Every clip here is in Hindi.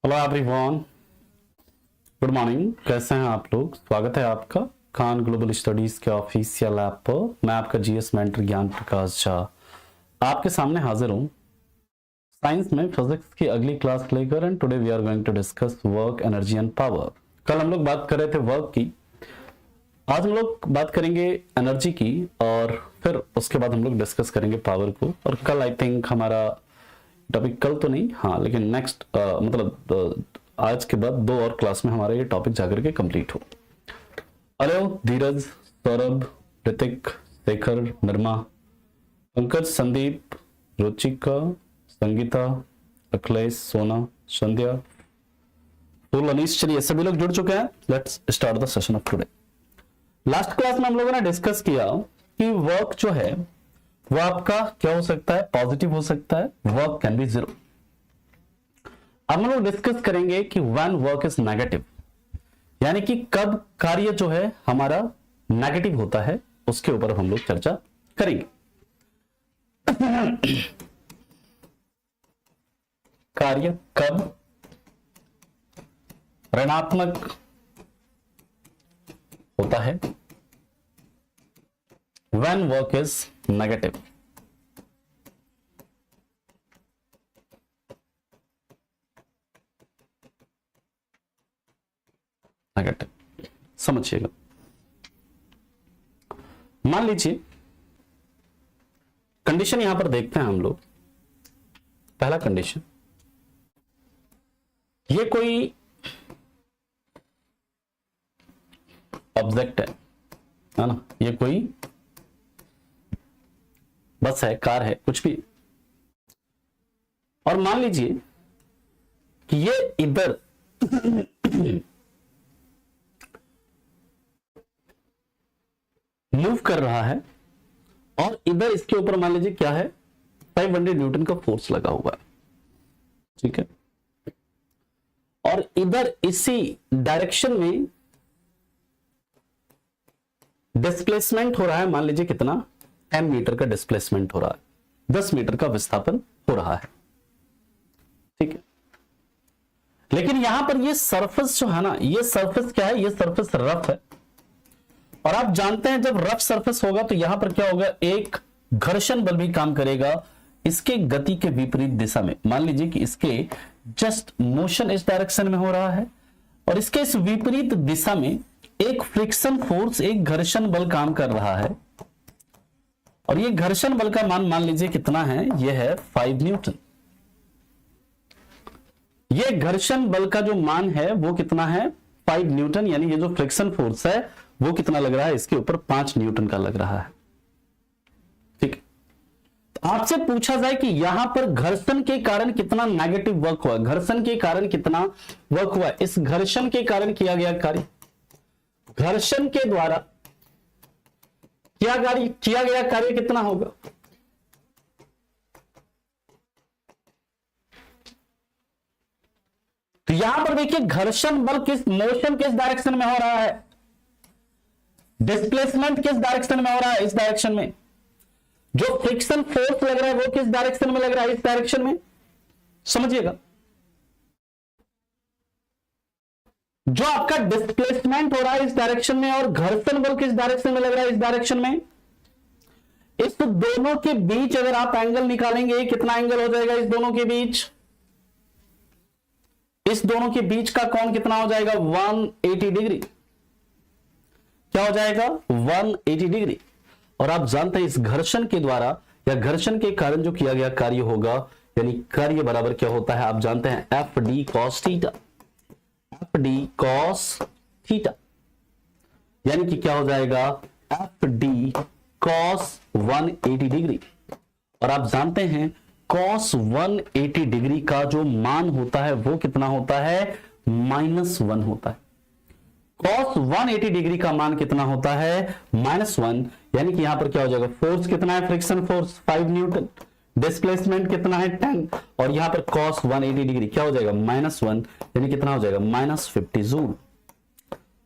Hello everyone, good morning. कैसे हैं आप लोग? स्वागत है आपका खान ग्लोबल स्टडीज के ऑफिशियल ऐप पर। मैं आपका जीएस मेंटर ज्ञान प्रकाश झा आपके सामने हाजिर हूं साइंस में फिजिक्स की अगली क्लास लेकर। And today we are going to discuss work, energy and power. कल हम लोग बात कर रहे थे वर्क की, आज हम लोग बात करेंगे एनर्जी की, और फिर उसके बाद हम लोग डिस्कस करेंगे पावर को। और कल आई थिंक हमारा टॉपिक, कल तो नहीं, हाँ लेकिन नेक्स्ट आज के बाद 2 और क्लास में हमारा ये टॉपिक जाकर के कंप्लीट हो। हेलो धीरज, सौरभ, ऋतिक, शेखर, निर्मा, पंकज, संदीप, रुचिका, संगीता, अखिलेश, सोना, संध्या, फूल, अनीश, चलिए सभी लोग जुड़ चुके हैं। Let's start the session of today. Last class में हम लोगों ने डिस्कस किया कि वर्क जो है वो आपका क्या हो सकता है, पॉजिटिव हो सकता है, वर्क कैन बी जीरो। अब हम लोग डिस्कस करेंगे कि व्हेन वर्क इज नेगेटिव, यानी कि कब कार्य जो है हमारा नेगेटिव होता है, उसके ऊपर हम लोग चर्चा करेंगे। कार्य कब ऋणात्मक होता है, when work is negative. Negative समझिएगा। मान लीजिए कंडीशन यहां पर देखते हैं हम लोग। पहला कंडीशन, ये कोई ऑब्जेक्ट है ना, ये कोई बस है, कार है, कुछ भी। और मान लीजिए कि ये इधर मूव कर रहा है और इधर इसके ऊपर मान लीजिए क्या है, 500 न्यूटन का फोर्स लगा हुआ है, ठीक है। और इधर इसी डायरेक्शन में डिस्प्लेसमेंट हो रहा है, मान लीजिए कितना, 10 मीटर का डिस्प्लेसमेंट हो रहा है, 10 मीटर का विस्थापन हो रहा है, ठीक है। लेकिन यहां पर ये सरफेस जो है ना, ये सरफेस क्या है, ये सरफेस रफ है। और आप जानते हैं जब रफ सरफेस होगा तो यहां पर क्या होगा, एक घर्षण बल भी काम करेगा इसके गति के विपरीत दिशा में। मान लीजिए कि इसके जस्ट मोशन इस डायरेक्शन में हो रहा है और इसके इस विपरीत दिशा में एक फ्रिक्शन फोर्स, एक घर्षण बल काम कर रहा है। और ये घर्षण बल का मान लीजिए कितना है, ये है 5 न्यूटन। ये घर्षण बल का जो मान है वो कितना है, 5 न्यूटन। यानी ये जो फ्रिक्शन फोर्स है वो कितना लग रहा है, इसके ऊपर 5 न्यूटन का लग रहा है, ठीक। तो आपसे पूछा जाए कि यहां पर घर्षण के कारण कितना नेगेटिव वर्क हुआ, घर्षण के कारण कितना वर्क हुआ, इस घर्षण के कारण किया गया कार्य, घर्षण के द्वारा किया गया कार्य कितना होगा। तो यहां पर देखिए घर्षण बल मोशन किस डायरेक्शन में हो रहा है, डिस्प्लेसमेंट किस डायरेक्शन में हो रहा है, इस डायरेक्शन में। जो फ्रिक्शन फोर्स लग रहा है वो किस डायरेक्शन में लग रहा है, इस डायरेक्शन में। समझिएगा, जो आपका डिस्प्लेसमेंट हो रहा है इस डायरेक्शन में और घर्षण बल किस डायरेक्शन में लग रहा है, इस डायरेक्शन में। इस दोनों के बीच अगर आप एंगल निकालेंगे, कितना एंगल हो जाएगा इस दोनों के बीच, इस दोनों के बीच का कोण कितना हो जाएगा, 180 डिग्री। क्या हो जाएगा, 180 डिग्री। और आप जानते हैं इस घर्षण के द्वारा या घर्षण के कारण जो किया गया कार्य होगा, यानी कार्य बराबर क्या होता है, आप जानते हैं F D cos theta. F D cos theta यानी कि क्या हो जाएगा, एफ डी कॉस 180 डिग्री। और आप जानते हैं कॉस 180 डिग्री का जो मान होता है वो कितना होता है, -1 होता है। cos 180 डिग्री का मान कितना होता है, -1। यानी कि यहां पर क्या हो जाएगा, फोर्स कितना है, फ्रिक्शन फोर्स 5 न्यूटन, डिस्प्लेसमेंट कितना है 10, और यहां पर cos 180 डिग्री क्या हो जाएगा, -1, यानी कितना हो जाएगा, -50 जूल।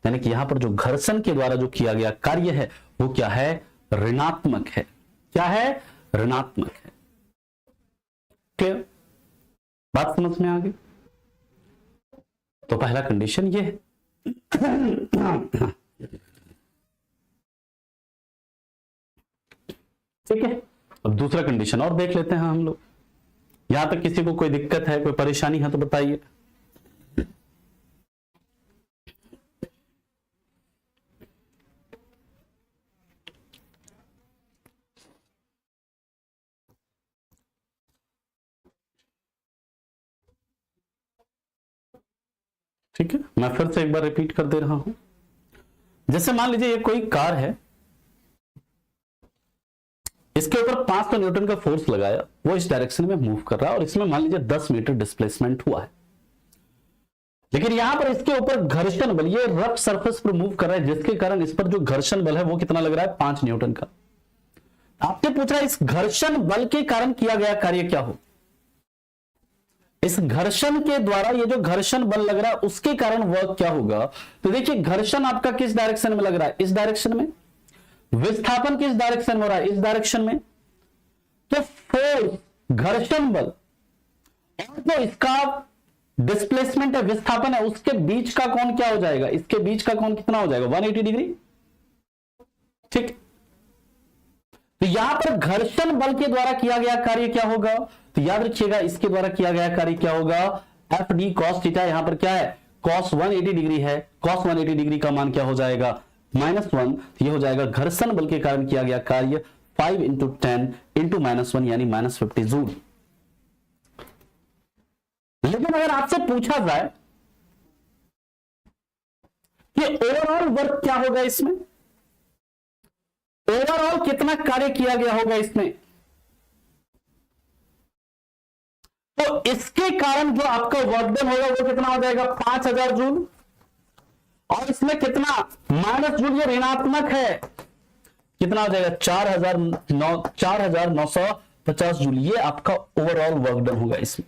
यानी कि यहां पर जो घर्षण के द्वारा जो किया गया कार्य है वो क्या है, ऋणात्मक है। क्या है, ऋणात्मक है। क्लियर, बात समझ में आ गई। तो पहला कंडीशन ये है। ठीक है, अब दूसरा कंडीशन और देख लेते हैं हम लोग। यहां तक किसी को कोई दिक्कत है, कोई परेशानी है तो बताइए। ठीक है, मैं फिर से एक बार रिपीट कर दे रहा हूं। जैसे मान लीजिए ये कोई कार है, इसके ऊपर 500 न्यूटन का फोर्स लगाया, वो इस डायरेक्शन में मूव कर रहा है और इसमें मान लीजिए 10 मीटर डिस्प्लेसमेंट हुआ है। लेकिन यहां पर इसके ऊपर घर्षण बल, ये रफ सरफेस पर मूव कर रहा है, जिसके कारण इस पर जो घर्षण बल है वो कितना लग रहा है, 5 न्यूटन का। आपसे पूछ रहा है इस घर्षण बल के कारण किया गया कार्य क्या हो। इस घर्षण के द्वारा ये जो घर्षण बल लग रहा है उसके कारण वर्क क्या होगा। तो देखिए घर्षण आपका किस डायरेक्शन में लग रहा है, इस डायरेक्शन में। विस्थापन किस डायरेक्शन में हो रहा है, इस डायरेक्शन में। तो फोर्स, घर्षण बल और जो इसका डिस्प्लेसमेंट है, विस्थापन है, उसके बीच का कोण क्या हो जाएगा, इसके बीच का कोण कितना हो जाएगा, 180 डिग्री। ठीक, तो यहां पर घर्षण बल के द्वारा किया गया कार्य क्या होगा, तो याद रखिएगा इसके द्वारा किया गया कार्य क्या होगा, एफ डी कॉस थीटा। यहां पर क्या है, कॉस 180 डिग्री है, कॉस 180 डिग्री का मान क्या हो जाएगा, -1। ये हो जाएगा घर्षण बल के कारण किया गया कार्य 5 × 10 × -1 यानी -50 जूल। लेकिन अगर आपसे पूछा जाए कि ओवरऑल वर्क क्या होगा इसमें, ओवरऑल कितना कार्य किया गया होगा इसमें, तो इसके कारण जो आपका वर्क डन होगा वो कितना हो जाएगा, 5000 जूल। और इसमें कितना माइनस जूल, ये ऋणात्मक है, कितना हो जाएगा 4950 जूल। ये आपका ओवरऑल वर्क डन होगा इसमें।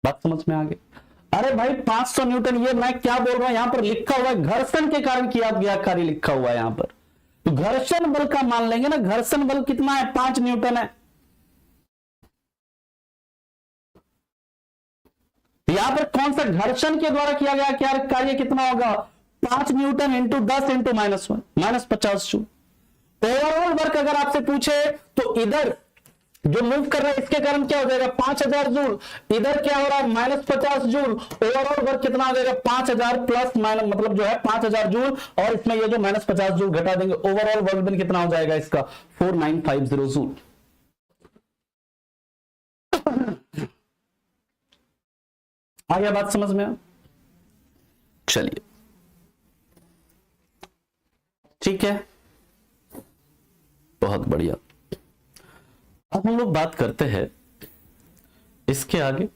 बात समझ में आ गई। अरे भाई 500 न्यूटन, ये मैं क्या बोल रहा हूं, यहां पर लिखा हुआ है घर्षण के कारण किया गया कार्य लिखा हुआ है यहां पर। तो घर्षण बल का मान लेंगे ना, घर्षण बल कितना है, 5 न्यूटन है। यहां पर कौन सा घर्षण के द्वारा किया गया क्या कार्य कितना होगा, 5 Newton into 10 into -1 -50 joule. Overall work अगर आपसे पूछे तो इधर जो मूव कर रहा है इसके कारण क्या हो जाएगा, 5000 जूल। इधर क्या हो रहा है, -50 जूल। ओवरऑल वर्क कितना हो जाएगा, 5000 प्लस माइनस मतलब जो है 5000 जूल, और इसमें ये जो -50 जूल घटा देंगे, ओवरऑल वर्क डन कितना हो जाएगा इसका, 4950 जूल। आ गया बात समझ में। चलिए ठीक है, बहुत बढ़िया। अब हम लोग बात करते हैं इसके आगे।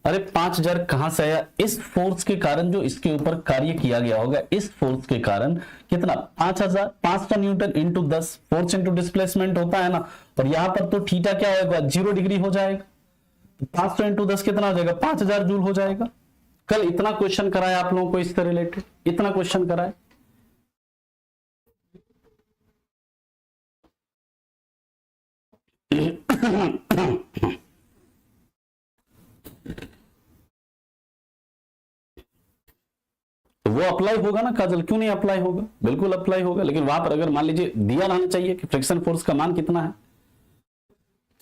अरे 5000 कहां से आया, इस फोर्स के कारण जो इसके ऊपर कार्य किया गया होगा, इस फोर्स के कारण कितना, 500 Newton into 10, force into displacement होता है ना, और यहां पर तो थीटा क्या होगा, 0 डिग्री हो जाएगा। तो 500 इंटू 10 कितना हो जाएगा, 5000 जूल हो जाएगा। कल इतना क्वेश्चन कराया आप लोगों को इससे रिलेटेड, इतना क्वेश्चन कराया। तो वो अप्लाई होगा ना काजल, क्यों नहीं अप्लाई होगा, बिल्कुल अप्लाई होगा। लेकिन वहां पर अगर मान लीजिए दिया रहना चाहिए कि फ्रिक्शन फोर्स का मान कितना है।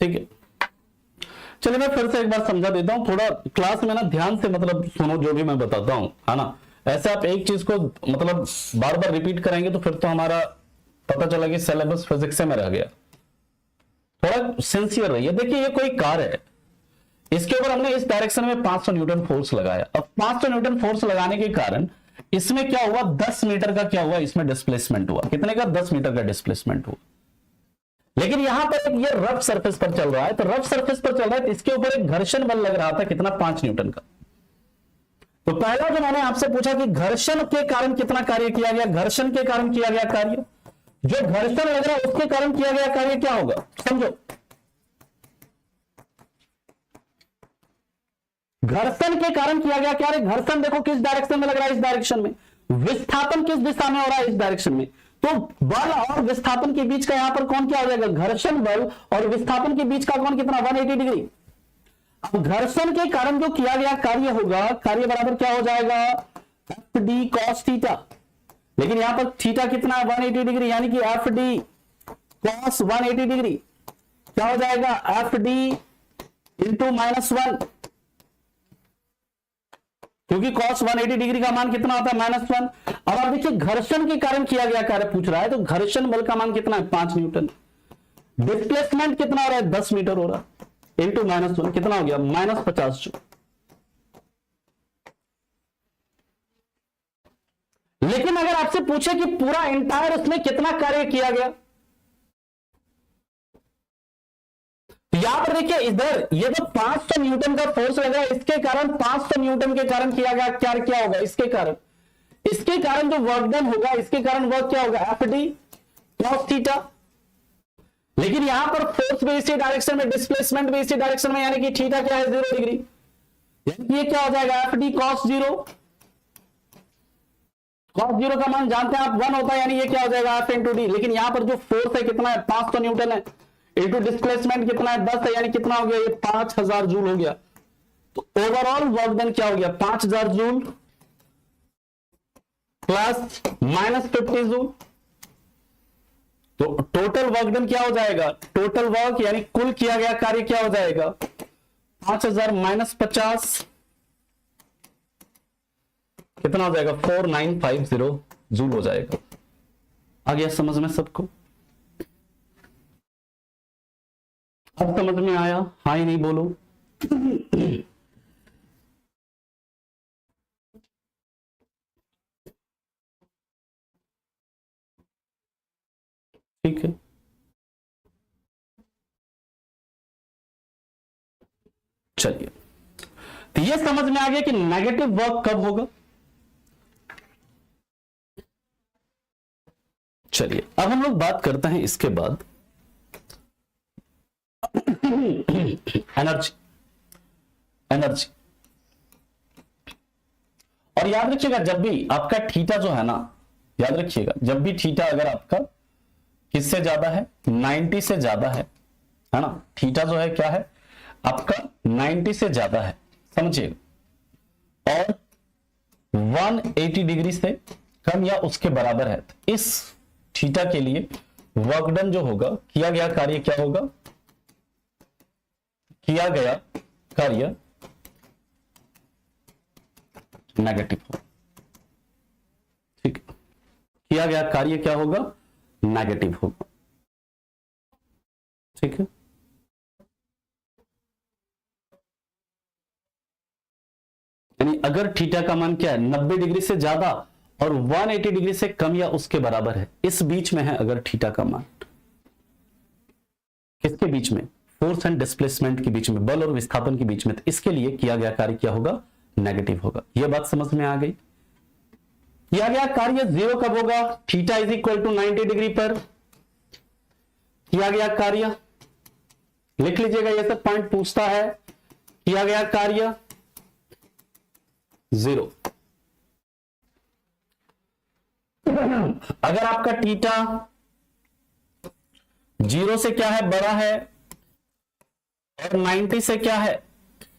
ठीक है, चलिए मैं फिर से एक बार समझा देता हूं, थोड़ा क्लास में ना ध्यान से मतलब सुनो जो भी मैं बताता हूं, है ना। ऐसे आप एक चीज को मतलब बार बार रिपीट करेंगे तो फिर तो हमारा पता चला कि सिलेबस फिजिक्स में रह गया। थोड़ा सिंसियर रहिए। देखिए ये कोई कार है, इसके ऊपर हमने इस डायरेक्शन में 500 न्यूटन फोर्स लगाया। अब 500 न्यूटन फोर्स लगाने के कारण इसमें क्या हुआ, 10 मीटर का क्या हुआ, इसमें डिस्प्लेसमेंट हुआ। कितने का, 10 मीटर का डिस्प्लेसमेंट हुआ। लेकिन यहां पर एक ये रफ सरफेस पर चल रहा है, तो रफ सरफेस पर चल रहा है तो इसके ऊपर एक घर्षण बल लग रहा था, कितना, 5 न्यूटन का। तो पहला जो मैंने आपसे पूछा कि घर्षण के कारण कितना कार्य किया गया, घर्षण के कारण किया गया कार्य, जो घर्षण लग रहा है उसके कारण किया गया कार्य क्या होगा, समझो। घर्षण के कारण किया गया क्या है, घर्षण देखो किस डायरेक्शन में लग रहा है, इस डायरेक्शन में। विस्थापन किस दिशा में हो रहा है, इस डायरेक्शन में। तो बल और विस्थापन के बीच का यहां पर कौन क्या हो जाएगा, घर्षण बल और विस्थापन के बीच का कौन कितना, 180 डिग्री। अब घर्षण के कारण जो किया गया कार्य होगा, कार्य बराबर क्या हो जाएगा, एफ डी कॉस थीटा। लेकिन यहां पर थीटा कितना है, 180 डिग्री, यानी कि एफ डी कॉस 180 डिग्री क्या हो जाएगा, एफ डी इंटू -1, क्योंकि cos 180 डिग्री का मान कितना होता है, -1। अब आप देखिए घर्षण के कारण किया गया कार्य पूछ रहा है, तो घर्षण बल का मान कितना है, 5 न्यूटन। डिस्प्लेसमेंट कितना हो रहा है, 10 मीटर हो रहा है, इंटू -1 कितना हो गया, -50 जूल। लेकिन अगर आपसे पूछे कि पूरा एंटायर उसमें कितना कार्य किया गया, तो यहां पर देखिए इधर ये जो 500 न्यूटन का फोर्स लगा है, इसके कारण 500 न्यूटन के कारण किया गया कार्य क्या होगा, इसके कारण जो वर्क डन होगा, इसके कारण वर्क क्या होगा, एफ डी कॉस थीटा। लेकिन यहां पर फोर्स भी इसी डायरेक्शन में, डिस्प्लेसमेंट भी इसी डायरेक्शन में, यानी कि थीटा क्या है, 0 डिग्री, यानी कि ये क्या हो जाएगा, एफ डी कॉस 0। कॉस 0 का मान जानते हैं आप 1 होता है, यानी ये क्या हो जाएगा, एफ इंटू डी। लेकिन यहां पर जो फोर्स है कितना है, 500 न्यूटन है, इंटू डिस्प्लेसमेंट कितना है, 10 है, यानी कितना हो गया, ये 5000 जूल हो गया। तो ओवरऑल वर्क डन क्या हो गया, 5000 जूल प्लस -50 जूल। तो टोटल वर्क डन क्या हो जाएगा, टोटल वर्क यानी कुल किया गया कार्य क्या हो जाएगा, 5000 -50 कितना हो जाएगा, 4950 जूल हो जाएगा। आ गया समझ में सबको, अब समझ में आया, हाँ ही नहीं बोलो। ठीक है, चलिए, तो ये समझ में आ गया कि नेगेटिव वर्क कब होगा। चलिए अब हम लोग बात करते हैं इसके बाद एनर्जी। और याद रखिएगा जब भी आपका थीटा जो है ना, याद रखिएगा जब भी थीटा अगर आपका किससे ज्यादा है, 90 से ज्यादा है ना, थीटा जो है क्या है आपका 90 से ज्यादा है, समझिएगा, और 180 डिग्री से कम या उसके बराबर है, तो इस थीटा के लिए वर्क डन जो होगा, किया गया कार्य क्या होगा, किया गया कार्य नेगेटिव होगा। ठीक है, किया गया कार्य क्या होगा, नेगेटिव होगा। ठीक है, यानी अगर थीटा का मान क्या है, 90 डिग्री से ज्यादा और 180 डिग्री से कम या उसके बराबर है, इस बीच में है अगर थीटा का मान, किसके बीच में, फोर्स एंड डिस्प्लेसमेंट के बीच में, बल और विस्थापन के बीच में, तो इसके लिए किया गया कार्य क्या होगा, नेगेटिव होगा। यह बात समझ में आ गई। किया गया कार्य 0 कब होगा, theta is equal to 90 degree पर किया गया कार्य, लिख लीजिएगा, यह सब पॉइंट पूछता है। किया गया कार्य 0, अगर आपका थीटा 0 से क्या है, बड़ा है, और 90 से क्या है,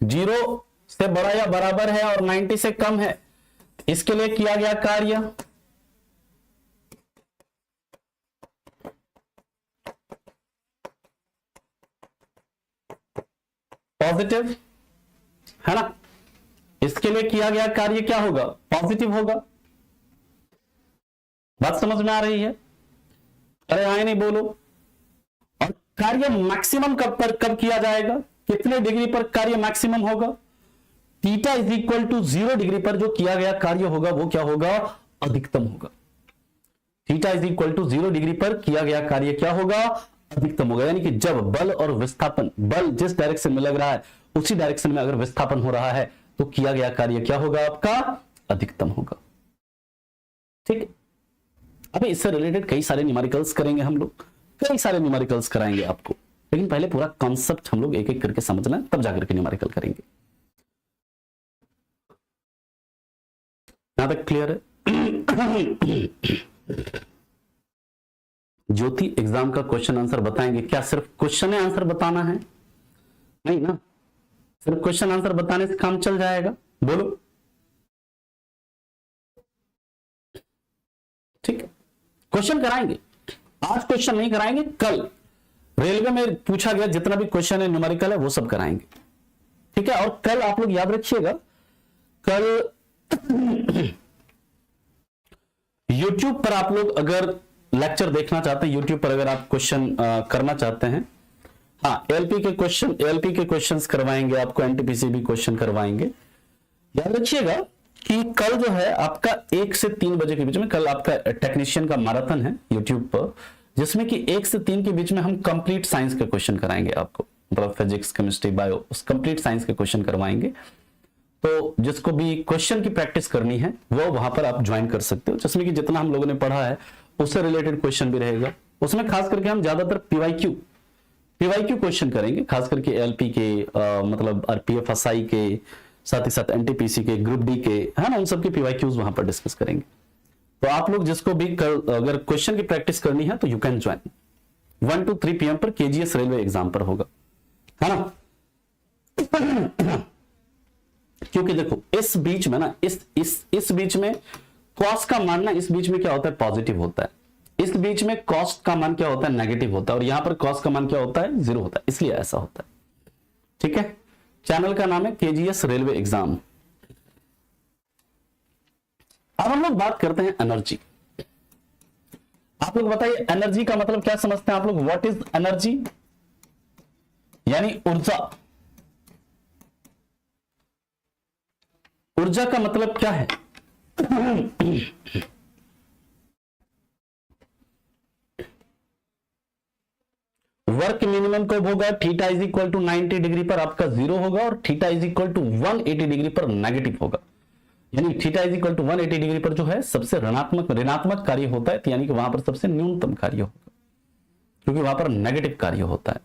0 से बड़ा या बराबर है और 90 से कम है, इसके लिए किया गया कार्य पॉजिटिव है ना, इसके लिए किया गया कार्य क्या होगा, पॉजिटिव होगा। बात समझ में आ रही है, अरे आए नहीं बोलो। और कार्य मैक्सिमम कब किया जाएगा, कितने डिग्री पर कार्य मैक्सिमम होगा, theta is equal to 0 degree पर जो किया गया कार्य होगा वो क्या होगा, अधिकतम होगा। Theta is equal to 0 degree पर किया गया कार्य क्या होगा, अधिकतम होगा। यानी कि जब बल और विस्थापन, बल जिस डायरेक्शन में लग रहा है उसी डायरेक्शन में अगर विस्थापन हो रहा है तो किया गया कार्य क्या होगा, आपका अधिकतम होगा। ठीक, अभी इससे रिलेटेड कई सारे न्यूमेरिकल्स करेंगे हम लोग, कई सारे न्यूमेरिकल्स कराएंगे आपको, लेकिन पहले पूरा कॉन्सेप्ट हम लोग एक एक करके समझना है, तब जाकर के न्यूमेरिकल करेंगे। यहां तक क्लियर है? ज्योति एग्जाम का क्वेश्चन आंसर बताएंगे क्या, सिर्फ क्वेश्चन आंसर बताना है, नहीं ना, सिर्फ क्वेश्चन आंसर बताने से काम चल जाएगा? बोलो। ठीक है, क्वेश्चन कराएंगे, आज क्वेश्चन नहीं कराएंगे, कल रेलवे में पूछा गया जितना भी क्वेश्चन है न्यूमेरिकल है वो सब कराएंगे। ठीक है, और कल आप लोग याद रखिएगा, कल YouTube पर आप लोग अगर लेक्चर देखना चाहते हैं, YouTube पर अगर आप क्वेश्चन करना चाहते हैं, हाँ एलपी के क्वेश्चंस करवाएंगे आपको, एनटीपीसी भी क्वेश्चन करवाएंगे। याद रखिएगा कि कल जो है आपका 1 से 3 बजे के बीच में, कल आपका टेक्नीशियन का मैराथन है यूट्यूब पर, जिसमें कि 1 से 3 के बीच में हम कंप्लीट साइंस के क्वेश्चन कराएंगे आपको, मतलब फिजिक्स, केमिस्ट्री, बायो, उस कंप्लीट साइंस के क्वेश्चन करवाएंगे। तो जिसको भी क्वेश्चन की प्रैक्टिस करनी है वो वहां पर आप ज्वाइन कर सकते हो, जिसमें कि जितना हम लोगों ने पढ़ा है उससे रिलेटेड क्वेश्चन भी रहेगा। उसमें खास करके हम ज्यादातर पीवाईक्यू क्वेश्चन करेंगे, खास करके एलपी के मतलब आरपीएफएसआई के, साथ ही साथ एनटीपीसी के, ग्रुप डी के, है ना, उन सब के पीवाईक्यूज वहां पर डिस्कस करेंगे। तो आप लोग जिसको भी अगर क्वेश्चन की प्रैक्टिस करनी है तो you can join. 1 to 3 PM पर केजीएस रेलवे एग्जाम पर होगा, है ना। क्योंकि देखो इस बीच में ना, इस बीच में कॉस्ट का मान ना, इस बीच में क्या होता है, पॉजिटिव होता है। इस बीच में कॉस्ट का मान क्या होता है, नेगेटिव होता है, और यहां पर कॉस्ट का मान क्या होता है, 0 होता है, इसलिए ऐसा होता है। ठीक है, चैनल का नाम है केजीएस रेलवे एग्जाम। अब हम लोग बात करते हैं एनर्जी। आप लोग बताइए एनर्जी का मतलब क्या समझते हैं आप लोग, व्हाट इज एनर्जी, यानी ऊर्जा। ऊर्जा का मतलब क्या है? वर्क मिनिमम कब होगा, theta is equal to 90 degree पर आपका 0 होगा, और theta is equal to 180 degree पर नेगेटिव होगा। यानी theta is equal to 180 degree पर जो है सबसे ऋणात्मक कार्य होता है, यानी कि वहां पर सबसे न्यूनतम कार्य होगा, क्योंकि वहां पर नेगेटिव कार्य होता है।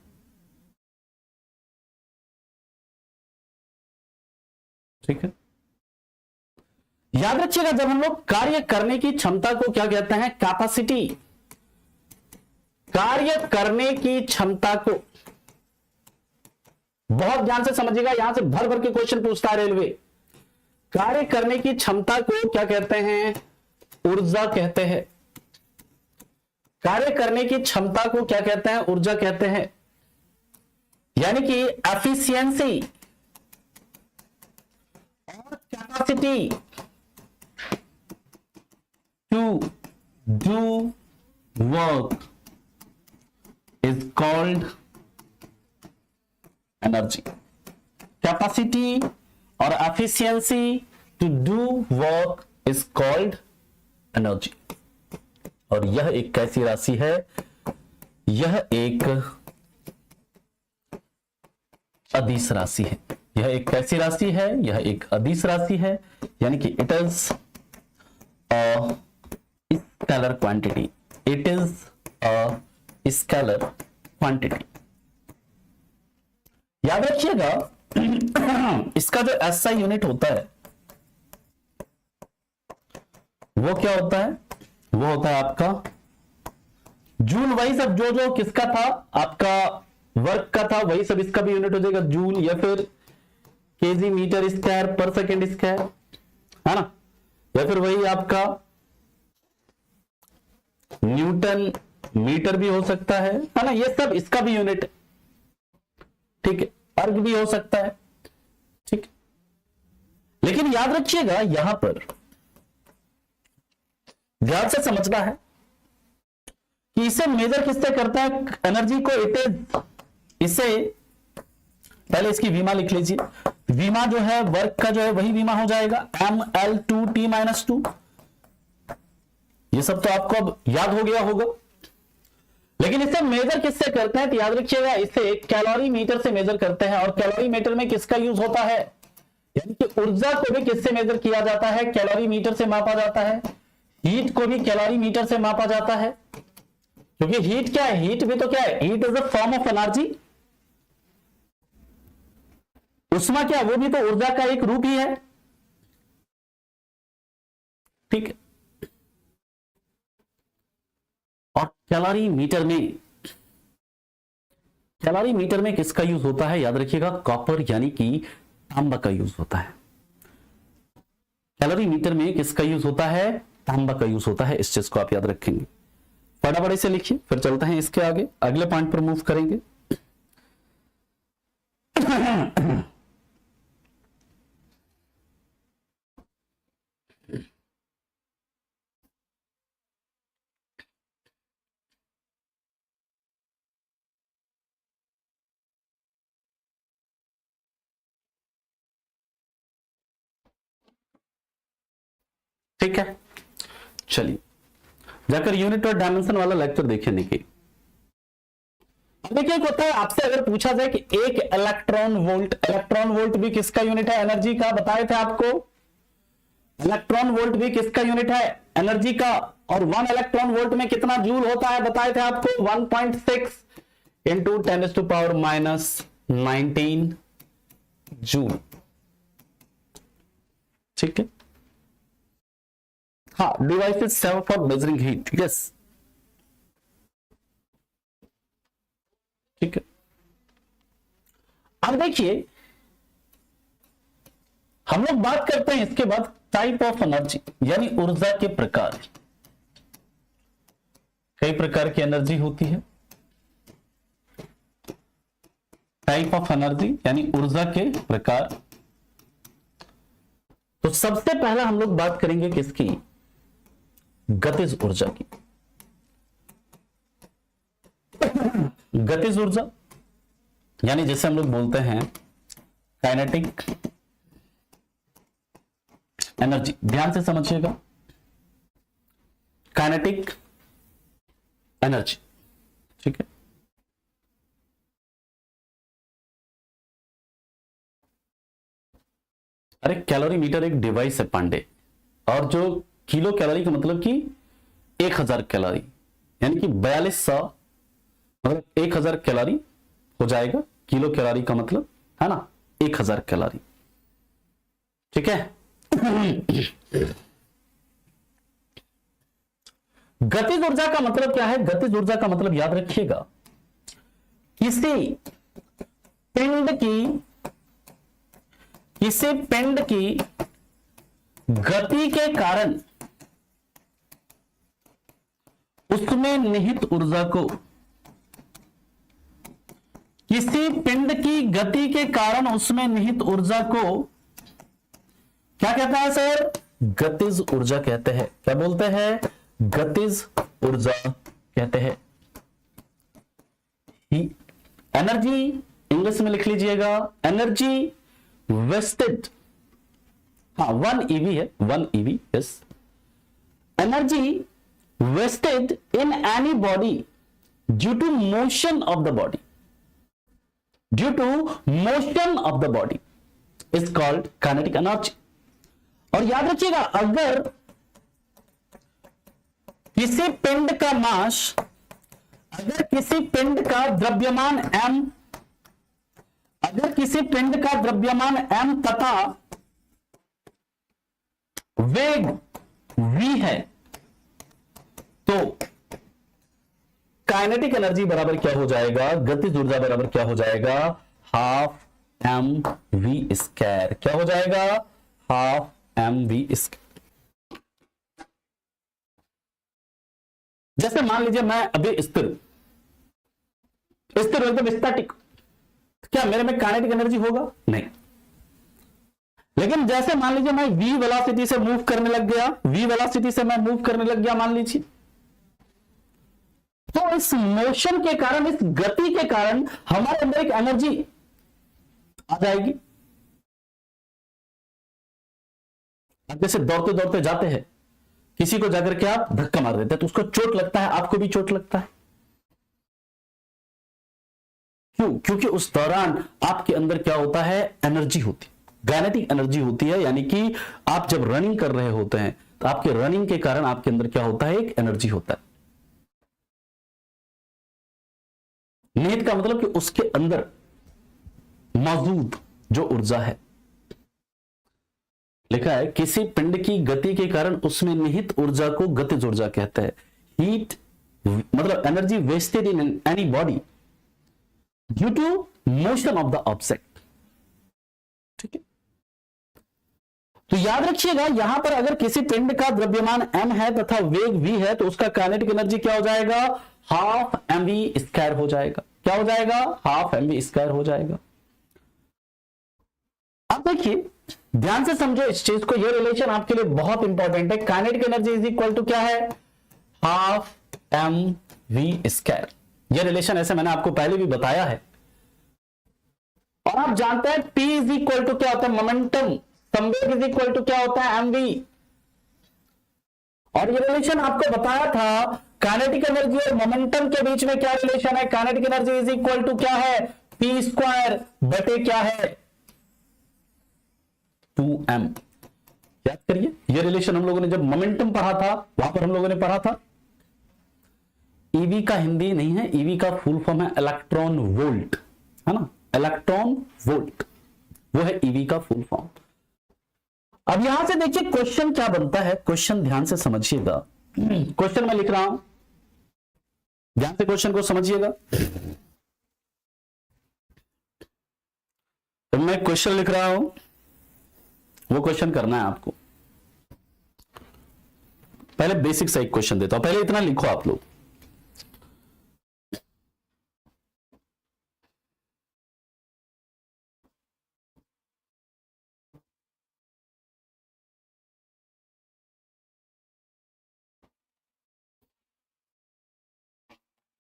ठीक है, याद रखिएगा जब हम लोग कार्य करने की क्षमता को क्या कहते हैं, कैपेसिटी। कार्य करने की क्षमता को बहुत ध्यान से समझिएगा, यहां से भर भर के क्वेश्चन पूछता है रेलवे। कार्य करने की क्षमता को क्या कहते हैं, ऊर्जा कहते हैं। कार्य करने की क्षमता को क्या कहते हैं, ऊर्जा कहते हैं। यानी कि एफिशिएंसी और capacity to do work is called energy. Capacity और efficiency to do work is called energy. और यह एक कैसी राशि है, यह एक अदिश राशि है। यह एक कैसी राशि है, यह एक अदिश राशि है, यानी कि it is a scalar quantity. It is a scalar quantity. याद रखिएगा इसका जो एसआई यूनिट होता है वो क्या होता है, वो होता है आपका जूल। वही सब जो किसका था, आपका वर्क का था, वही सब इसका भी यूनिट हो जाएगा, जूल, या फिर केजी मीटर स्क्वायर पर सेकेंड स्क्वायर, है ना, या फिर वही आपका न्यूटन मीटर भी हो सकता है ना, ये सब इसका भी यूनिट है। ठीक है, अर्ग भी हो सकता है। ठीक, लेकिन याद रखिएगा यहां पर ध्यान से समझना है कि इसे मेजर किससे करता है एनर्जी को, इट इज, इसे पहले इसकी वीमा लिख लीजिए। वीमा जो है वर्क का जो है वही वीमा हो जाएगा, mL2T-2। ये सब तो आपको अब याद हो गया होगा। लेकिन इसे मेजर किससे करते हैं, तो याद रखिएगा इसे कैलोरी मीटर से मेजर करते हैं। और कैलोरी मीटर में किसका यूज होता है, यानी कि ऊर्जा को भी किससे मेजर किया जाता है, कैलोरी मीटर से मापा जाता है। हीट को भी कैलोरी मीटर से मापा जाता है, क्योंकि हीट क्या है, हीट भी तो क्या है, heat is a form of energy. उष्मा क्या, वो भी तो ऊर्जा का एक रूप ही है। ठीक है, और कैलोरी मीटर में कैलोरीमीटर में किसका यूज होता है? याद रखिएगा, कॉपर यानी कि तांबा का यूज होता है। कैलोरीमीटर में किसका यूज होता है? तांबा का यूज होता है। इस चीज को आप याद रखेंगे। फटाफट से लिखिए, फिर चलते हैं इसके आगे, अगले पॉइंट पर मूव करेंगे। ठीक है, चलिए जाकर यूनिट और डायमेंशन वाला लेक्चर देखेंगे कि देखिए होता है, आपसे अगर पूछा जाए कि एक इलेक्ट्रॉन वोल्ट भी किसका यूनिट है? एनर्जी का। बताए थे आपको, इलेक्ट्रॉन वोल्ट भी किसका यूनिट है? एनर्जी का। और 1 इलेक्ट्रॉन वोल्ट में कितना जूल होता है? बताए थे आपको 1.6 इंटू 10⁻⁻19 जूल। ठीक है, हाँ, device is seven for measuring heat. Yes, ठीक है। अब देखिए, हम लोग बात करते हैं इसके बाद टाइप ऑफ एनर्जी, यानी ऊर्जा के प्रकार। कई प्रकार की एनर्जी होती है। टाइप ऑफ एनर्जी यानी ऊर्जा के प्रकार। तो सबसे पहला हम लोग बात करेंगे किसकी? गतिज ऊर्जा की। गतिज ऊर्जा यानी जैसे हम लोग बोलते हैं काइनेटिक एनर्जी। ध्यान से समझिएगा, काइनेटिक एनर्जी। ठीक है, अरे कैलोरीमीटर एक डिवाइस है पांडे, और जो किलो कैलोरी का मतलब कि 1000 कैलोरी, यानी कि 4200, मतलब 1000 कैलोरी हो जाएगा। किलो कैलोरी का मतलब है ना 1000 कैलोरी। ठीक है। गतिज ऊर्जा का मतलब क्या है? गतिज ऊर्जा का मतलब याद रखिएगा, किसी पिंड की गति के कारण उसमें निहित ऊर्जा को, किसी पिंड की गति के कारण उसमें निहित ऊर्जा को क्या कहता है सर? गतिज ऊर्जा कहते हैं। क्या बोलते हैं? गतिज ऊर्जा कहते हैं। एनर्जी इंग्लिश में लिख लीजिएगा, एनर्जी वेस्टेड। हाँ, 1 EV है, 1 EV। Yes, energy wasted in any body due to motion of the body, due to motion of the body is called kinetic energy। और याद रखिएगा, अगर किसी पिंड का मास, अगर किसी पिंड का द्रव्यमान m, अगर किसी पिंड का द्रव्यमान m तथा वेग v है, तो काइनेटिक एनर्जी बराबर क्या हो जाएगा? गतिज ऊर्जा बराबर क्या हो जाएगा? 12 mv²। क्या हो जाएगा? 12 mv²। जैसे मान लीजिए मैं अभी स्थिर एकदम स्टैटिक, क्या मेरे में काइनेटिक एनर्जी होगा? नहीं। लेकिन जैसे मान लीजिए मैं v वेलोसिटी से मूव करने लग गया, v वेलोसिटी से मैं मूव करने लग गया मान लीजिए, तो इस मोशन के कारण, इस गति के कारण हमारे अंदर एक एनर्जी आ जाएगी। अब जैसे दौड़ते दौड़ते जाते हैं, किसी को जाकर के आप धक्का मार देते हैं तो उसको चोट लगता है, आपको भी चोट लगता है। क्यों? क्योंकि उस दौरान आपके अंदर क्या होता है? एनर्जी होती है, काइनेटिक एनर्जी होती है। यानी कि आप जब रनिंग कर रहे होते हैं तो आपके रनिंग के कारण आपके अंदर क्या होता है? एक एनर्जी होता है। निहित का मतलब कि उसके अंदर मौजूद जो ऊर्जा है। लिखा है किसी पिंड की गति के कारण उसमें निहित ऊर्जा को गतिज ऊर्जा कहते हैं। हीट मतलब energy wasted in any body due to motion of the object. ठीक है, तो याद रखिएगा यहां पर अगर किसी पिंड का द्रव्यमान m है तथा वेग v है तो उसका काइनेटिक एनर्जी क्या हो जाएगा, हाफ mv स्क्वायर हो जाएगा। क्या हो जाएगा, हाफ mv स्क्वायर हो जाएगा। अब देखिए ध्यान से समझो इस चीज को, ये रिलेशन आपके लिए बहुत इंपॉर्टेंट है। Kinetic energy is equal to क्या है, हाफ mv स्क्वायर। ये रिलेशन ऐसे मैंने आपको पहले भी बताया है। और आप जानते हैं p इज इक्वल टू क्या होता है, मोमेंटम। संवेग इज इक्वल टू क्या होता है, mv। और ये रिलेशन आपको बताया था काइनेटिक एनर्जी और मोमेंटम के बीच में क्या रिलेशन है। Kinetic energy is equal to क्या है, p स्क्वायर बटे क्या है, 2m। याद करिए ये रिलेशन हम लोगों ने जब मोमेंटम पढ़ा था वहां पर हम लोगों ने पढ़ा था। ईवी का हिंदी नहीं है, ईवी का फुल फॉर्म है इलेक्ट्रॉन वोल्ट, है ना, इलेक्ट्रॉन वोल्ट, वो है ईवी का फुल फॉर्म। अब यहां से देखिए क्वेश्चन क्या बनता है, क्वेश्चन ध्यान से समझिएगा। क्वेश्चन मैं लिख रहा हूं, ध्यान से क्वेश्चन को समझिएगा। तो मैं क्वेश्चन लिख रहा हूं, वो क्वेश्चन करना है आपको। पहले बेसिक सा एक क्वेश्चन देता हूं, पहले इतना लिखो आप लोग।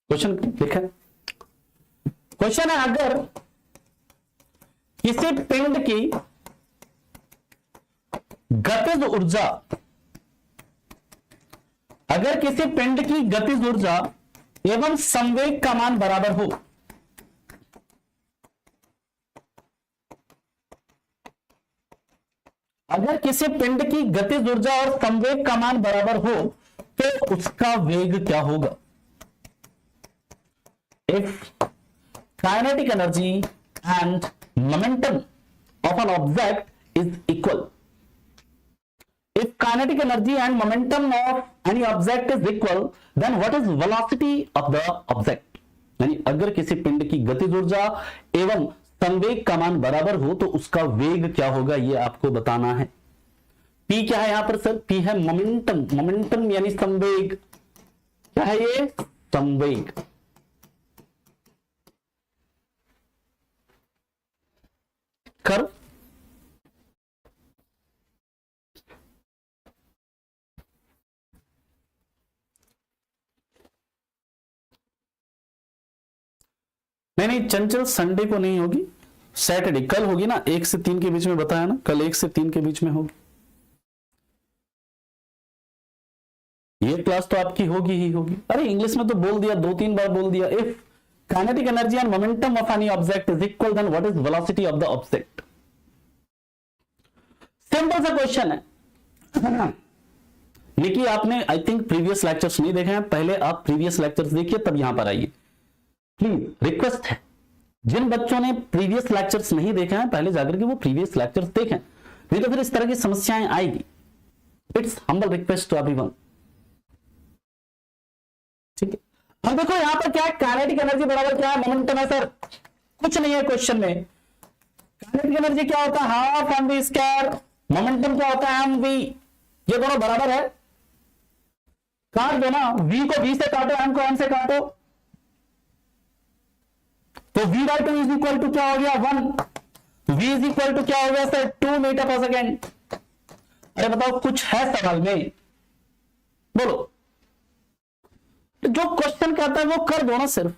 क्वेश्चन लिखा है, क्वेश्चन है अगर किसी पिंड की गतिज ऊर्जा, अगर किसी पिंड की गतिज ऊर्जा एवं संवेग का मान बराबर हो, अगर किसी पिंड की गतिज ऊर्जा और संवेग का मान बराबर हो तो उसका वेग क्या होगा। If kinetic energy and momentum of an object is equal, if kinetic energy and momentum of any object is equal, then what is velocity of the object? यानी अगर किसी पिंड की गतिज ऊर्जा एवं संवेग का मान बराबर हो तो उसका वेग क्या होगा, ये आपको बताना है। P क्या है यहां पर सर, P है मोमेंटम। मोमेंटम यानी संवेग, क्या है ये, संवेग। कर नहीं, चंचल संडे को नहीं होगी, सैटरडे कल होगी ना, 1 से 3 के बीच में बताया ना, कल 1 से 3 के बीच में होगी। ये क्लास तो आपकी होगी ही होगी। अरे इंग्लिश में तो बोल दिया, 2-3 बार बोल दिया। If kinetic energy and momentum of any object is equal then what is velocity of the object. Simple सा क्वेश्चन है। निकी आपने आई थिंक प्रीवियस लेक्चर्स नहीं देखे हैं, पहले आप प्रीवियस लेक्चर्स देखिए तब यहां पर आइए। प्लीज रिक्वेस्ट है, जिन बच्चों ने प्रीवियस लेक्चर्स नहीं देखे हैं पहले जाकर के वो प्रीवियस लेक्चर्स देखें, नहीं तो फिर इस तरह की समस्याएं आएगी। It's humble request to everyone. ठीक है, हम देखो यहां पर क्या है, काइनेटिक एनर्जी बराबर क्या है, मोमेंटम है सर, कुछ नहीं है क्वेश्चन में। काइनेटिक एनर्जी क्या होता है, हाफ mv स्क्वायर, मोमेंटम क्या होता है mv, ये दोनों बराबर है। काट दो ना, v को v से काटो, m को m से काटो, तो v/2 इज इक्वल टू क्या हो गया, 1। v इज इक्वल टू क्या हो गया सर, 2 मीटर पर सेकेंड। अरे बताओ कुछ है सवाल में, बोलो। तो जो क्वेश्चन कहता है वो कर दो ना, सिर्फ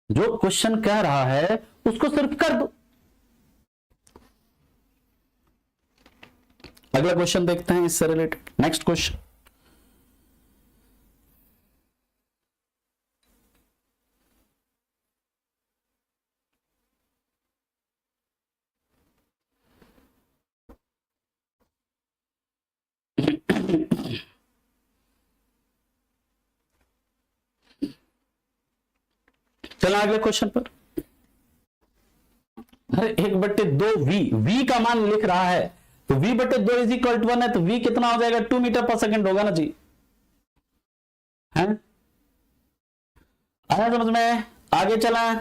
जो क्वेश्चन कह रहा है उसको सिर्फ कर दो। अगला क्वेश्चन देखते हैं इससे रिलेटेड, नेक्स्ट क्वेश्चन। चला अगले क्वेश्चन पर। अरे 1/2 v का मान लिख रहा है, तो v/2 इज इक्वल टू 1 है, तो v कितना हो जाएगा, 2 मीटर पर सेकेंड होगा ना जी, है आया समझ में? आगे चला।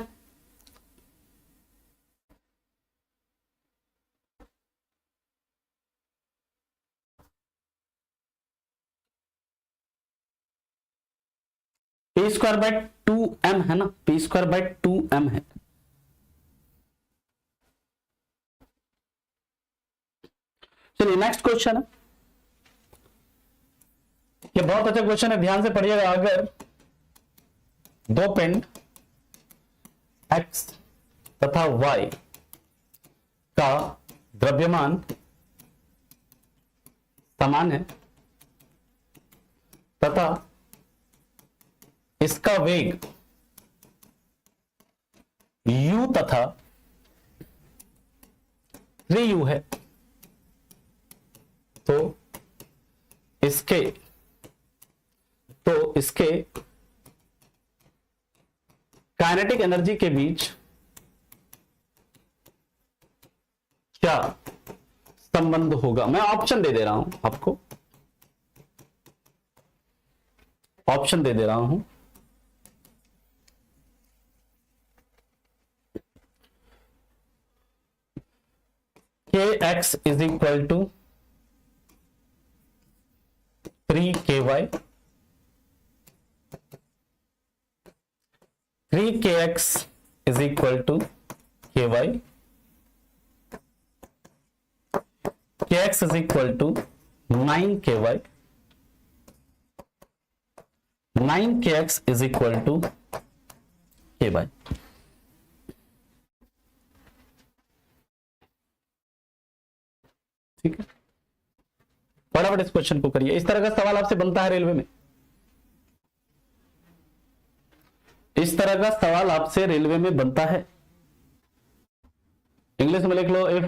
पी स्क्वायर बाय 2m है ना, पी स्क्वायर बाय 2m है। चलिए नेक्स्ट क्वेश्चन है, ये बहुत अच्छा क्वेश्चन है, ध्यान से पढ़िएगा। अगर दो पिंड x तथा y का द्रव्यमान समान है तथा इसका वेग u तथा 3u है, तो इसके काइनेटिक एनर्जी के बीच क्या संबंध होगा? मैं ऑप्शन दे दे रहा हूं आपको, ऑप्शन दे दे रहा हूं। kx is equal to 3ky, 3kx is equal to ky, kx is equal to 9ky, 9kx is equal to ky। ठीक है, फटाफट इस क्वेश्चन को करिए। इस तरह का सवाल आपसे बनता है रेलवे में, इस तरह का सवाल आपसे रेलवे में बनता है। इंग्लिश में लिख लो, if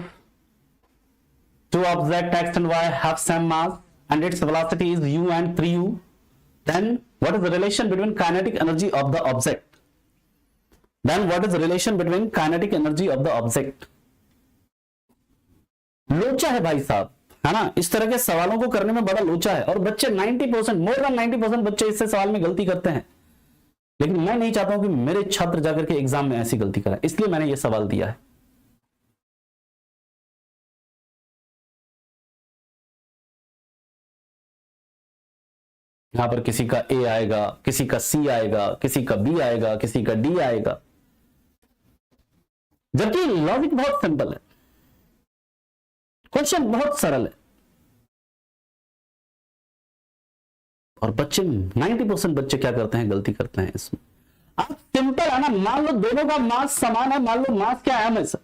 two object x and y have same mass and its velocity is u and 3u, then what is the relation between kinetic energy of the object? Then what is the relation between kinetic energy of the object? लोचा है भाई साहब, है ना? इस तरह के सवालों को करने में बड़ा लोचा है, और बच्चे 90%, मोर देन 90% बच्चे इससे सवाल में गलती करते हैं। लेकिन मैं नहीं चाहता हूं कि मेरे छात्र जाकर के एग्जाम में ऐसी गलती करें, इसलिए मैंने यह सवाल दिया है। यहां पर किसी का ए आएगा, किसी का सी आएगा, किसी का बी आएगा, किसी का डी आएगा, जबकि लॉजिक बहुत सिंपल है, क्वेश्चन बहुत सरल है, और बच्चे 90% बच्चे क्या करते हैं, गलती करते हैं इसमें। अब सिंपल है ना, मान लो दोनों का मास समान है, मान लो मास क्या है सर,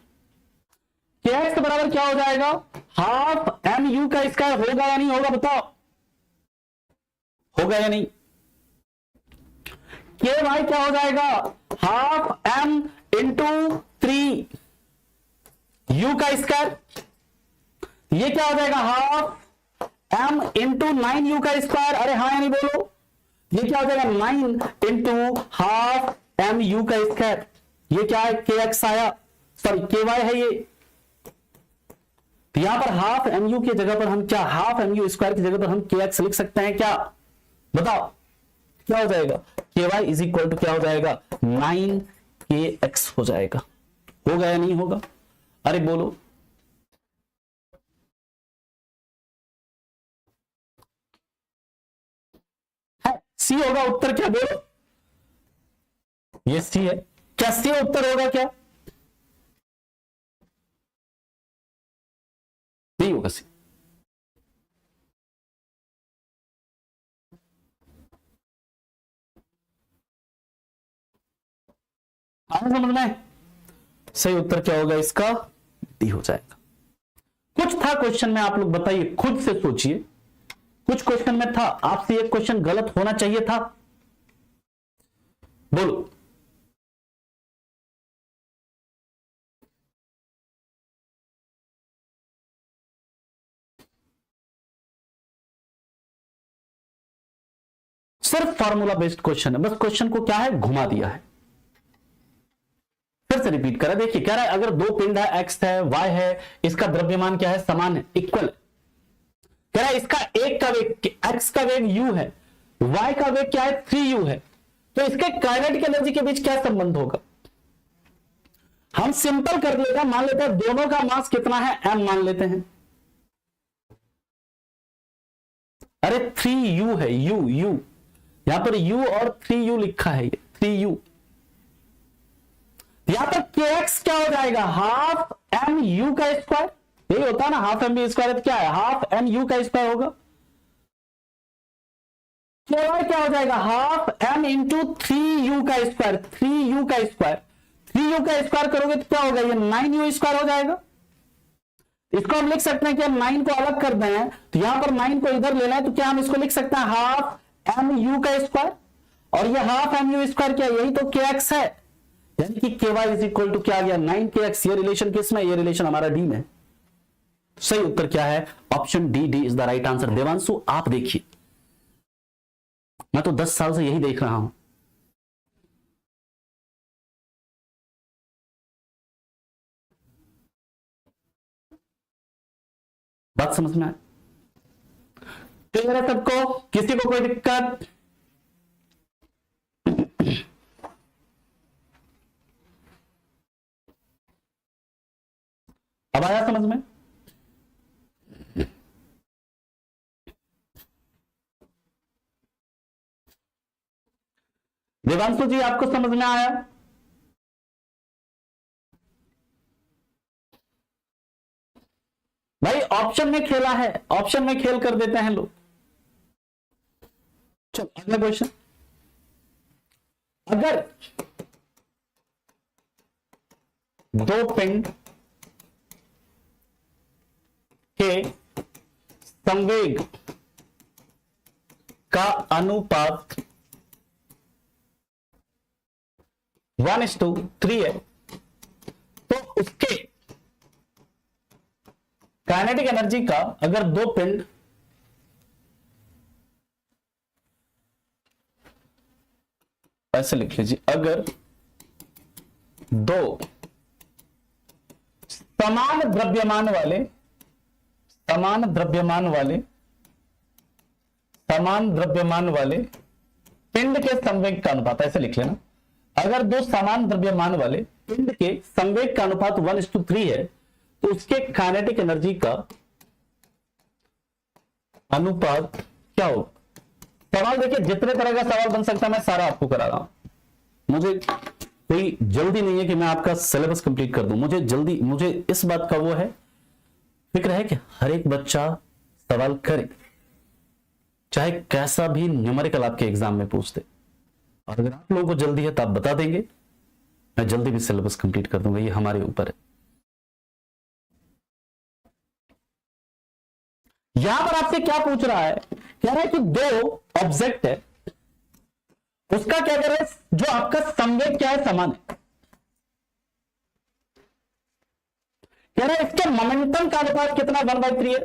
kx बराबर क्या हो जाएगा, हाफ एम यू का स्क्वायर होगा या नहीं होगा, बताओ होगा या नहीं? के वाई क्या हो जाएगा, हाफ एम इंटू 3 यू का स्क्वायर, ये क्या हो जाएगा, हाफ m इंटू 9u का स्क्वायर। अरे हाँ या नहीं बोलो, ये क्या हो जाएगा, 9 इंटू हाफ एम यू का स्क्वायर। ये क्या है, kx आया, सॉरी ky है ये। तो यहां पर हाफ एम यू की जगह पर हम क्या, हाफ एम यू स्क्वायर की जगह पर हम kx लिख सकते हैं क्या, बताओ क्या हो जाएगा, ky इज इक्वल टू क्या हो जाएगा, 9kx हो जाएगा। होगा या नहीं होगा, अरे बोलो। सी होगा उत्तर, क्या बोलो, ये सी है क्या, सी उत्तर होगा क्या, नहीं होगा सी। आगे समझ में, सही उत्तर क्या होगा इसका, डी हो जाएगा। कुछ था क्वेश्चन में, आप लोग बताइए, खुद से सोचिए, कुछ क्वेश्चन में था, आपसे एक क्वेश्चन गलत होना चाहिए था, बोलो। सिर्फ फॉर्मूला बेस्ड क्वेश्चन है, बस क्वेश्चन को क्या है, घुमा दिया है। फिर से रिपीट करा, देखिए कह रहा है अगर दो पिंड है, एक्स है, वाई है, इसका द्रव्यमान क्या है, समान है, इक्वल है। कह रहा है इसका एक का वेग, एक्स का वेग u है, y का वेग क्या है, 3u है, तो इसके काइनेटिक एनर्जी के बीच क्या संबंध होगा? हम सिंपल कर लेगा, मान लेते हैं दोनों का मास कितना है, m मान लेते हैं। अरे 3u है, u यहां पर u और 3u लिखा है, ये 3u। यहां पर kx क्या हो जाएगा, हाफ एम यू का स्क्वायर, यही होता है ना, हाफ एम बी स्क्वायर, क्या है, हाफ एम यू का स्क्वायर होगा। ky क्या हो जाएगा, हाफ एम इंटू 3u का स्क्वायर, 3u का स्क्वायर, 3u का स्क्वायर करोगे तो क्या होगा, ये 9u स्क्वायर हो जाएगा। इसको हम लिख सकते हैं कि हम 9 को अलग कर दें तो यहां पर 9 को इधर लेना है, तो क्या हम इसको लिख सकते हैं हाफ एम यू का स्क्वायर, और ये हाफ एम यू स्क्वायर क्या, यही तो kx है, यानी कि ky इज इक्वल टू क्या आ गया, 9kx। ये रिलेशन किस में, ये रिलेशन हमारा डी में। सही उत्तर क्या है, option D, D is the right answer. Devanshu आप देखिए, मैं तो 10 साल से यही देख रहा हूं। बात समझ में आए, क्लियर है सबको, किसी को कोई दिक्कत? अब आया समझ में? देवांशु जी आपको समझ में आया? भाई ऑप्शन में खेला है, ऑप्शन में खेल कर देते हैं लोग। चलो अगला क्वेश्चन, अगर दो पिंड के संवेग का अनुपात 1:3 है, तो उसके काइनेटिक एनर्जी का, अगर दो पिंड ऐसे लिख लीजिए, अगर दो समान द्रव्यमान वाले पिंड के संवेग का अनुपात, ऐसे लिख लेना, अगर दो समान द्रव्यमान वाले पिंड के संवेग का अनुपात 1:3 है, तो उसके काइनेटिक एनर्जी का अनुपात क्या होगा? सवाल देखिए, जितने तरह का सवाल बन सकता है मैं सारा आपको करा रहा हूं। मुझे कोई जल्दी नहीं है कि मैं आपका सिलेबस कंप्लीट कर दूं, मुझे इस बात का वो है, फिक्र है कि हर एक बच्चा सवाल करे, चाहे कैसा भी न्यूमेरिकल आपके एग्जाम में पूछ दे। और अगर आप लोगों को जल्दी है तो आप बता देंगे, मैं जल्दी भी सिलेबस कंप्लीट कर दूंगा, ये हमारे ऊपर है। यहां पर आपसे क्या पूछ रहा है, कह रहा है कि दो ऑब्जेक्ट है, उसका क्या कह रहा है, जो आपका संवेग क्या है, समान है। कह रहा है इसके मोमेंटम का अनुपात कितना, 1/3 है।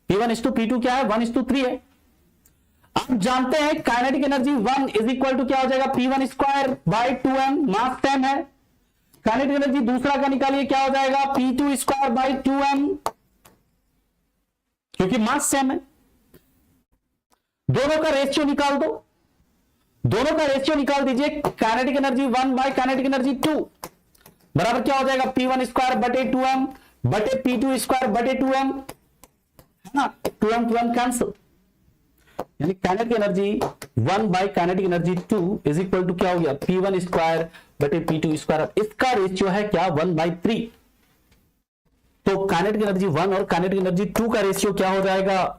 P1:P2 क्या है, 1:3 है। आप जानते हैं kinetic energy 1 is equal to क्या हो जाएगा, P1²/2m, मास सेम है। काइनेटिक एनर्जी दूसरा का निकालिए, क्या हो जाएगा, P2²/2m, क्योंकि मास सेम है। दोनों का रेशियो निकाल दो, दोनों का रेशियो निकाल दीजिए, काइनेटिक एनर्जी 1/काइनेटिक एनर्जी 2 बराबर क्या हो जाएगा, P1²/2m बटे P2²/2m, है ना, 2m कैंसिल, यानी kinetic energy kinetic energy 2 is equal to क्या हो गया, P1²/P2²। इसका रेशियो है क्या, 1/3। तो काइनेटिक एनर्जी 1 और काइनेटिक एनर्जी 2 का रेशियो क्या हो जाएगा,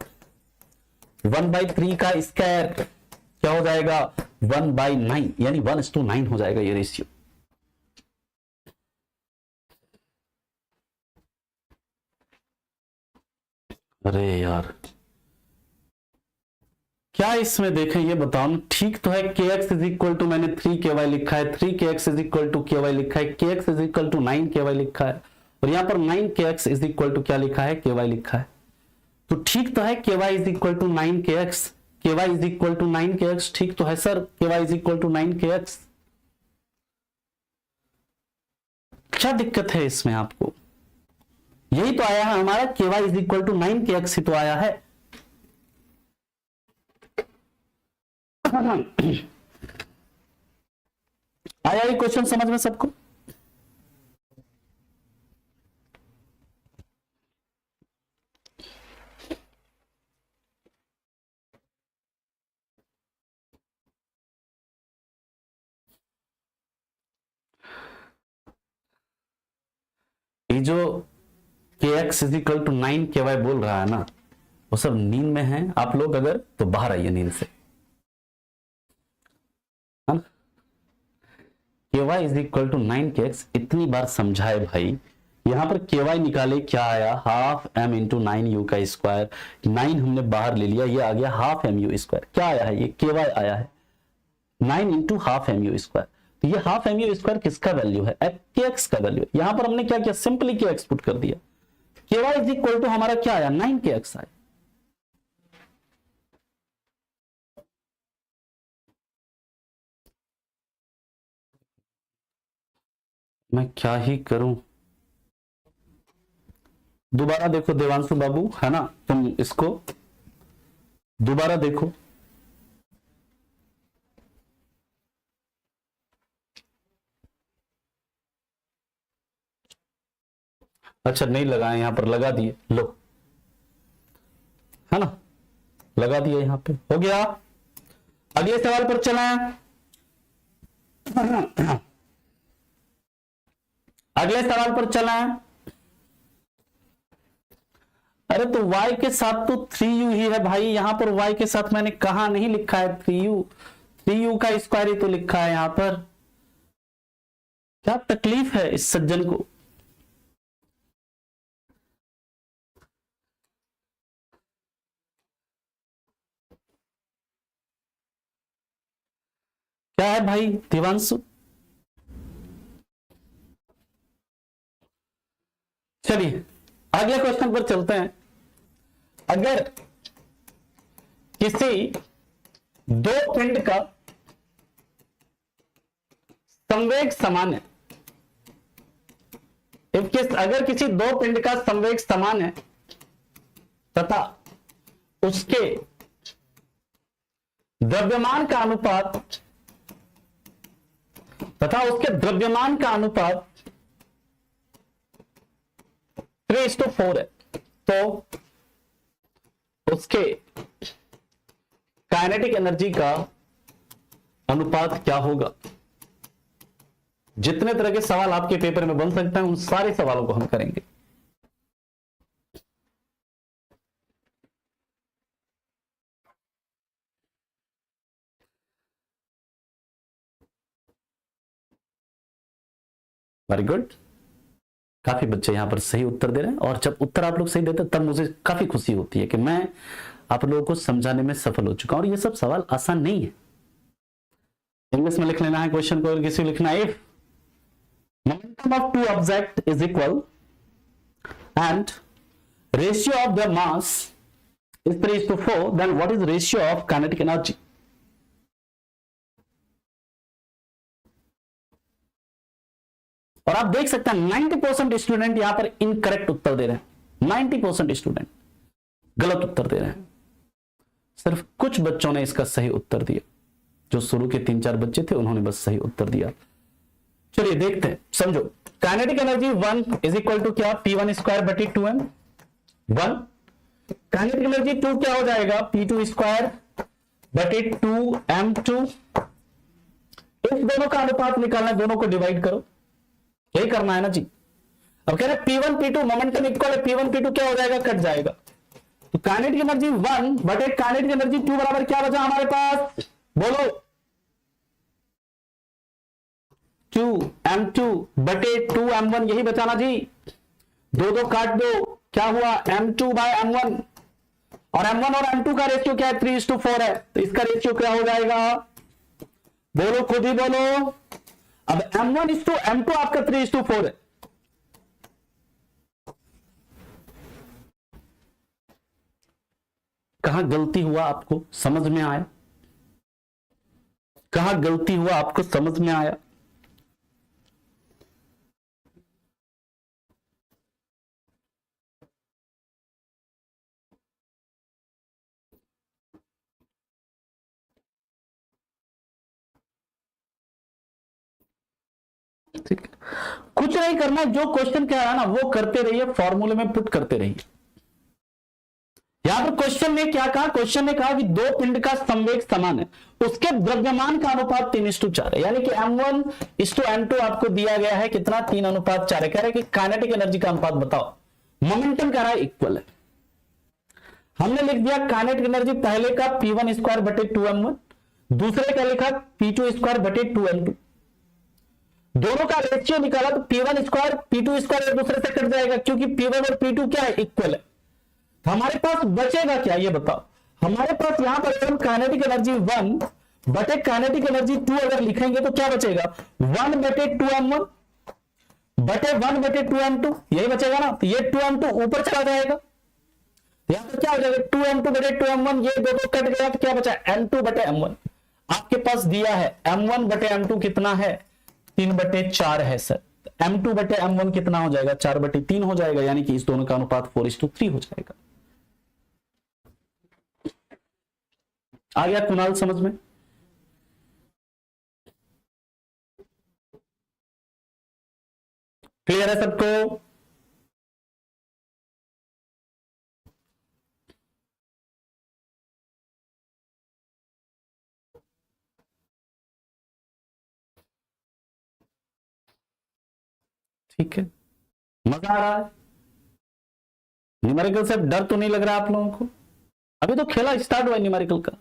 1/3 का स्क्वायर क्या हो जाएगा, 1/9, यानी 1:9 हो जाएगा ये रेशियो। अरे यार क्या इसमें देखें, ये बताओ ठीक तो है। kx इज इक्वल टू, मैंने 3ky लिखा है, 3kx is equal to ky लिखा है, kx is equal to 9ky लिखा है, और यहां पर 9kx इज इक्वल टू क्या लिखा है, ky लिखा है। तो ठीक तो है, ky is equal to 9kx, ky is equal to 9kx, ठीक तो है sir, ky is equal to 9kx। क्या दिक्कत है इसमें आपको? यही तो आया है हमारा, ky is equal to 9kx ही तो आया है। आया ये क्वेश्चन समझ में सबको? ये जो के एक्स इज इक्वल टू 9 के वाई बोल रहा है ना, वो सब नींद में है। आप लोग अगर तो बाहर आइए नींद से, है ना। के वाई इज इक्वल टू 9 के एक्स इतनी बार समझाए भाई। यहां पर के वाई निकाले, क्या आया? हाफ एम इंटू 9 यू का स्क्वायर। 9 हमने बाहर ले लिया, ये आ गया हाफ एम यू स्क्वायर। क्या आया है? ये के वाई आया है 9 into half m u square. तो ये हाफ एम यू स्क्वायर किसका वैल्यू है? के एक्स का वैल्यू। यहां पर हमने क्या किया? सिंपली के एक्स पुट कर दिया। के वाई इज इक्वल टू हमारा क्या आया? 9 के एक्स आया। मैं क्या ही करूं। दोबारा देखो देवांशु बाबू, है ना, तुम इसको दोबारा देखो। अच्छा नहीं लगाए, यहां पर लगा दिए, लो, है ना, लगा दिया, यहां पे हो गया। अगले सवाल पर चलें। अगले सवाल पर चलें। अरे तो y के साथ तो 3u ही है भाई। यहां पर y के साथ मैंने कहा नहीं लिखा है 3u, 3u का स्क्वायर ही तो लिखा है यहां पर। क्या तकलीफ है इस सज्जन को? क्या है भाई दिवांशु? चलिए अगले क्वेश्चन पर चलते हैं। अगर किसी दो पिंड का संवेग समान है, अगर किसी दो पिंड का संवेग समान है तथा उसके द्रव्यमान का अनुपात 3:4 है, तो उसके काइनेटिक एनर्जी का अनुपात क्या होगा? जितने तरह के सवाल आपके पेपर में बन सकते हैं उन सारे सवालों को हम करेंगे। वेरी गुड, काफी बच्चे यहां पर सही उत्तर दे रहे हैं। और जब उत्तर आप लोग सही देते हैं तब मुझे काफी खुशी होती है कि मैं आप लोगों को समझाने में सफल हो चुका हूं। और ये सब सवाल आसान नहीं है। इंग्लिश में लिख लेना है क्वेश्चन को, और किसी लिखना है, if momentum of two object is equal and ratio of their mass is 3:4, then what is ratio of kinetic energy? और आप देख सकते हैं 90% स्टूडेंट यहां पर इनकरेक्ट उत्तर दे रहे हैं। 90% स्टूडेंट गलत उत्तर दे रहे हैं। सिर्फ कुछ बच्चों ने इसका सही उत्तर दिया। जो शुरू के 3-4 बच्चे थे उन्होंने बस सही उत्तर दिया। चलिए देखते हैं, समझो। Kinetic energy 1 is equal to क्या? P1 स्क्वायर बटी 2m 1। काइनेटिक एनर्जी 2 क्या हो जाएगा? P2 स्क्वायर बटी 2m2। इस दोनों का अनुपात निकालना है, दोनों को डिवाइड करो, यही करना है ना जी। अब कह रहे P1 P2 मोमेंटम इक्वल है, P1 P2 क्या हो जाएगा? कट जाएगा। तो काइनेटिक एनर्जी 1 बटे काइनेटिक एनर्जी 2 बराबर क्या बचा हमारे पास? बोलो। 2m2 बटे 2m1, यही बचाना जी। दो दो काट दो, क्या हुआ? m2 bye m1। और m1 और m2 का रेशियो क्या है? 3:4 है। तो इसका रेशियो क्या हो जाएगा? बोलो, खुद ही बोलो। अब m1:m2 आपका 3:4 है। कहां गलती हुआ आपको समझ में आया? कहां गलती हुआ आपको समझ में आया? ठीक है, कुछ नहीं करना, जो क्वेश्चन कह रहा है ना वो करते रहिए, फॉर्मूले में पुट करते रहिए। यहां पर क्वेश्चन ने क्या कहा, क्वेश्चन ने कहा कि दो पिंड का संवेग समान है, उसके द्रव्यमान का अनुपात 3:4 है, यानी कि m1:m2 आपको दिया गया है कितना, 3:4 है। कह रहे हैं कि काइनेटिक एनर्जी का अनुपात बताओ, मोमेंटम कह रहा है इक्वल है। हमने लिख दिया काइनेटिक एनर्जी पहले का p1²/2m1, दूसरे का लिखा p2²/2m2, दोनों का रेशियो निकाला तो p1² p2² एक दूसरे से कट जाएगा, क्योंकि p1 और p2 क्या है, इक्वल है। हमारे पास बचेगा क्या, ये बताओ। हमारे पास यहां पर हम काइनेटिक एनर्जी 1 बटे काइनेटिक एनर्जी 2 अगर लिखेंगे तो क्या बचेगा, 1/2m1 बटे 1/2m2, यही बचेगा ना। तो ये 2m2 ऊपर चला जाएगा, यहां पर क्या हो जाएगा, 2m2/2m1, ये दो कट गया तो क्या बचा, m2/m1। आपके पास दिया है m1/m2 कितना है, 3/4 है सर। m2/m1 कितना हो जाएगा, 4/3 हो जाएगा, यानी कि इस दोनों का अनुपात 4:3 हो जाएगा। आ गया कुणाल समझ में? क्लियर है सबको? ठीक है, मजा आ रहा है? न्यूमेरिकल से डर तो नहीं लग रहा आप लोगों को? अभी तो खेला स्टार्ट हुआ न्यूमेरिकल का।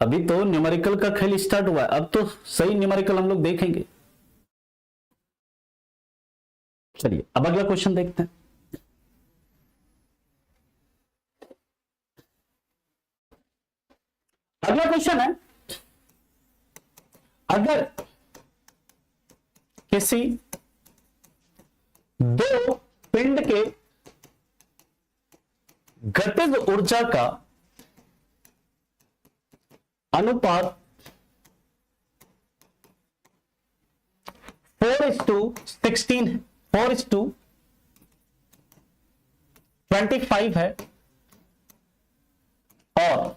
अभी तो न्यूमेरिकल का खेल स्टार्ट हुआ है, अब तो सही न्यूमेरिकल हम लोग देखेंगे। चलिए अब अगला क्वेश्चन देखते हैं। अगला क्वेश्चन है, अगर किसी दो पिंड के गतिज ऊर्जा का अनुपात 4:16 4:25 है और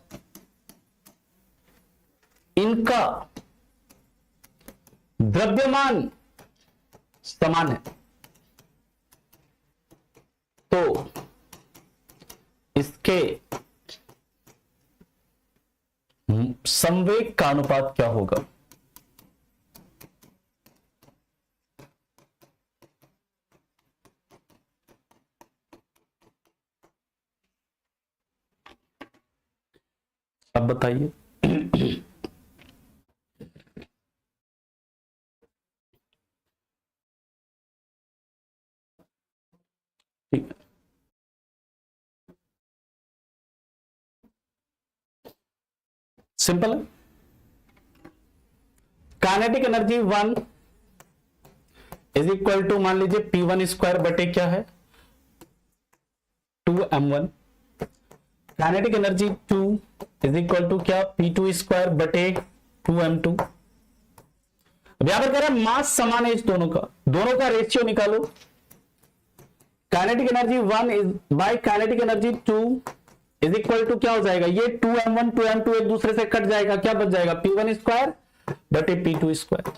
इनका द्रव्यमान समान है, तो इसके संवेग का अनुपात क्या होगा? अब बताइए। ठीक है, सिंपल है। Kinetic energy 1 is equal to, मान लीजिए p1² बटे क्या है, 2m1। Kinetic energy 2 is equal to क्या, p2² बटे 2m2। अब यहां पर कह रहे हैं मास समान है इस दोनों का रेशियो निकालो। Kinetic energy 1 is by kinetic energy 2 is equal to क्या हो जाएगा, ये 2m1 2m2 एक दूसरे से कट जाएगा, क्या बच जाएगा, p1² बटे p2²।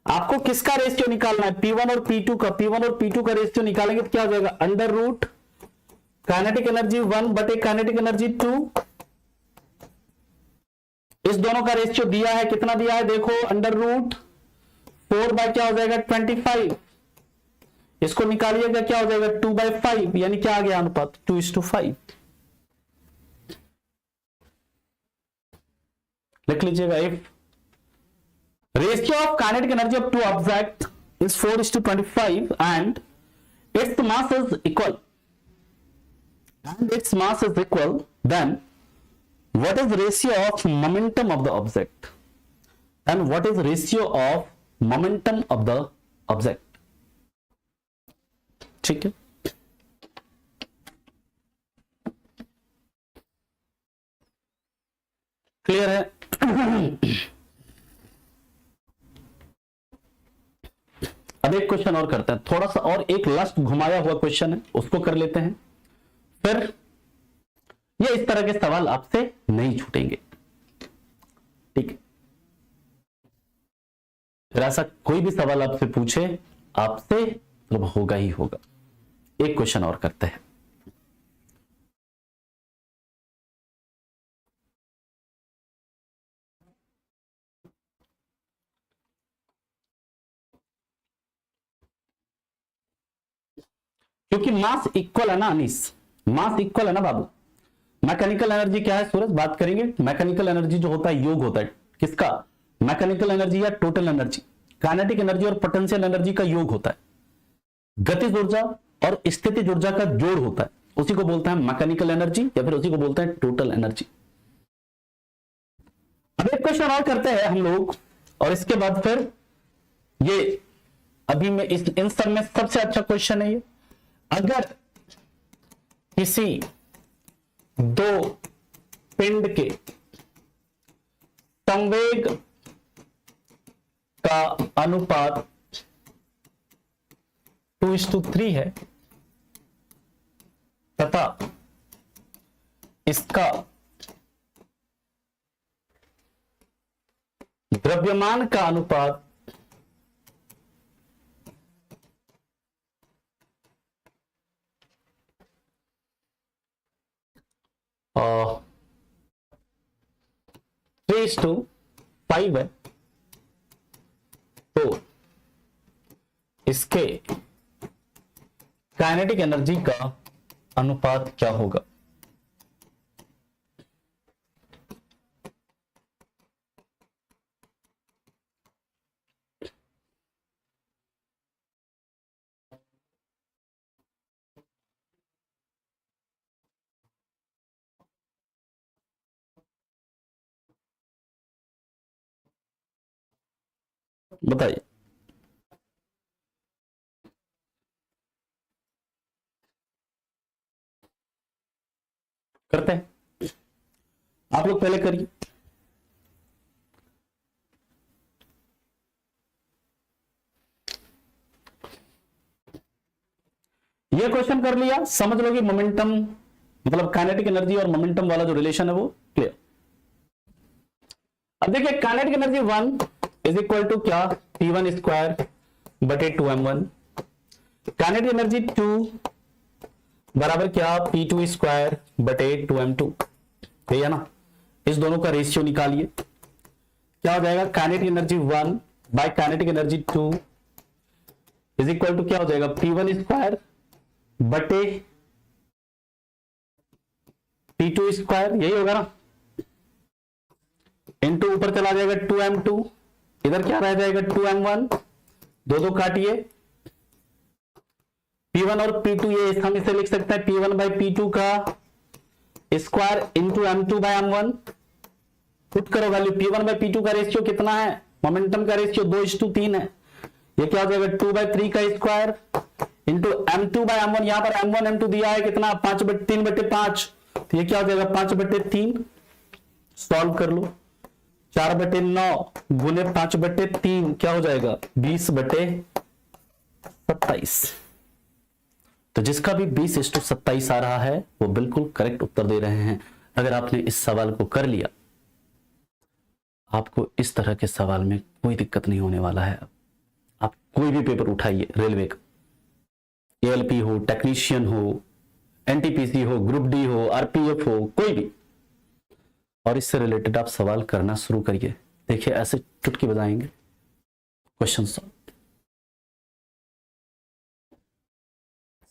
आपको किसका रेशियो निकालना है, p1 और p2 का। p1 और p2 का रेशियो निकालेंगे तो क्या हो जाएगा, अंडर रूट काइनेटिक एनर्जी 1 बटे काइनेटिक एनर्जी 2। इस दोनों का रेशियो दिया है, कितना दिया है देखो, अंडर रूट 4 बाय क्या हो जाएगा, 25। इसको निकालिएगा क्या हो जाएगा, 2/5, यानी क्या आ गया अनुपात, 2:5। लिख लीजिएगा, if ratio of kinetic energy of two object is 4:25 and its mass is equal then what is ratio of momentum of the object and what is ratio of momentum of the object? ठीक है, क्लियर है? अब एक क्वेश्चन और करते हैं, थोड़ा सा और एक लास्ट घुमाया हुआ क्वेश्चन है, उसको कर लेते हैं, फिर ये इस तरह के सवाल आपसे नहीं छूटेंगे। ठीक है, फिर ऐसा कोई भी सवाल आपसे पूछे, आपसे मतलब होगा ही होगा। एक क्वेश्चन और करते हैं। क्योंकि मास इक्वल है ना अनीस, मास इक्वल है ना बाबू। मैकेनिकल एनर्जी क्या है सूरज, बात करेंगे। मैकेनिकल एनर्जी जो होता है योग होता है किसका, मैकेनिकल एनर्जी या टोटल एनर्जी। काइनेटिक एनर्जी और पोटेंशियल एनर्जी का योग होता है। गतिज ऊर्जा और स्थितिज ऊर्जा का जोड़ होता है, उसी को बोलते हैं मैकेनिकल एनर्जी या फिर उसी को बोलते हैं टोटल एनर्जी। अब एक क्वेश्चन और करते हैं हम लोग, और इसके बाद फिर ये अभी में इन सब में सबसे अच्छा क्वेश्चन है ये। अगर किसी दो पिंड के संवेग का अनुपात 2:3 है तथा इसका द्रव्यमान का अनुपात 3:5 है, तो इसके काइनेटिक एनर्जी का अनुपात क्या होगा। बताइए। करते हैं, आप लोग पहले करिए। ये क्वेश्चन कर लिया, समझ लोगे मोमेंटम मतलब काइनेटिक एनर्जी और मोमेंटम वाला जो रिलेशन है वो क्लियर। अब देखिए kinetic energy 1 is equal to क्या, P1 स्क्वायर बटे 2m1। काइनेटिक एनर्जी 2 बराबर क्या, P2 स्क्वायर बटे 2m2। ठीक है ना, इस दोनों का रेशियो निकालिए, क्या हो जाएगा, kinetic energy 1 by kinetic energy 2 is equal to क्या हो जाएगा, P1 स्क्वायर बटे P2 स्क्वायर, यही होगा ना, इनटू ऊपर चला जाएगा 2m2, इधर क्या रह जाएगा 2m1, दो काटिए, P1 और P2 ये हम इसे लिख सकते हैं P1 बाई P2 का square into M2 by M1। Put करो वैल्यू, P1 बाई P2 का रेशियो कितना है, मोमेंटम का रेशियो 2:3 है, ये क्या हो जाएगा 2/3 का square into M2 by M1। यहां पर M1 M2 दिया है कितना, 3/5, तो ये क्या हो जाएगा 5/3। सॉल्व कर लो, 4/9 गुने 5/3 क्या हो जाएगा 20/27। तो जिसका भी 20:27 आ रहा है वो बिल्कुल करेक्ट उत्तर दे रहे हैं। अगर आपने इस सवाल को कर लिया, आपको इस तरह के सवाल में कोई दिक्कत नहीं होने वाला है। आप कोई भी पेपर उठाइए रेलवे का, एएलपी हो, टेक्नीशियन हो, एनटीपीसी हो, ग्रुप डी हो, आरपीएफ हो, कोई भी, और इससे रिलेटेड आप सवाल करना शुरू करिए। देखिए ऐसे चुटकी बजाएंगे क्वेश्चन सॉल्व।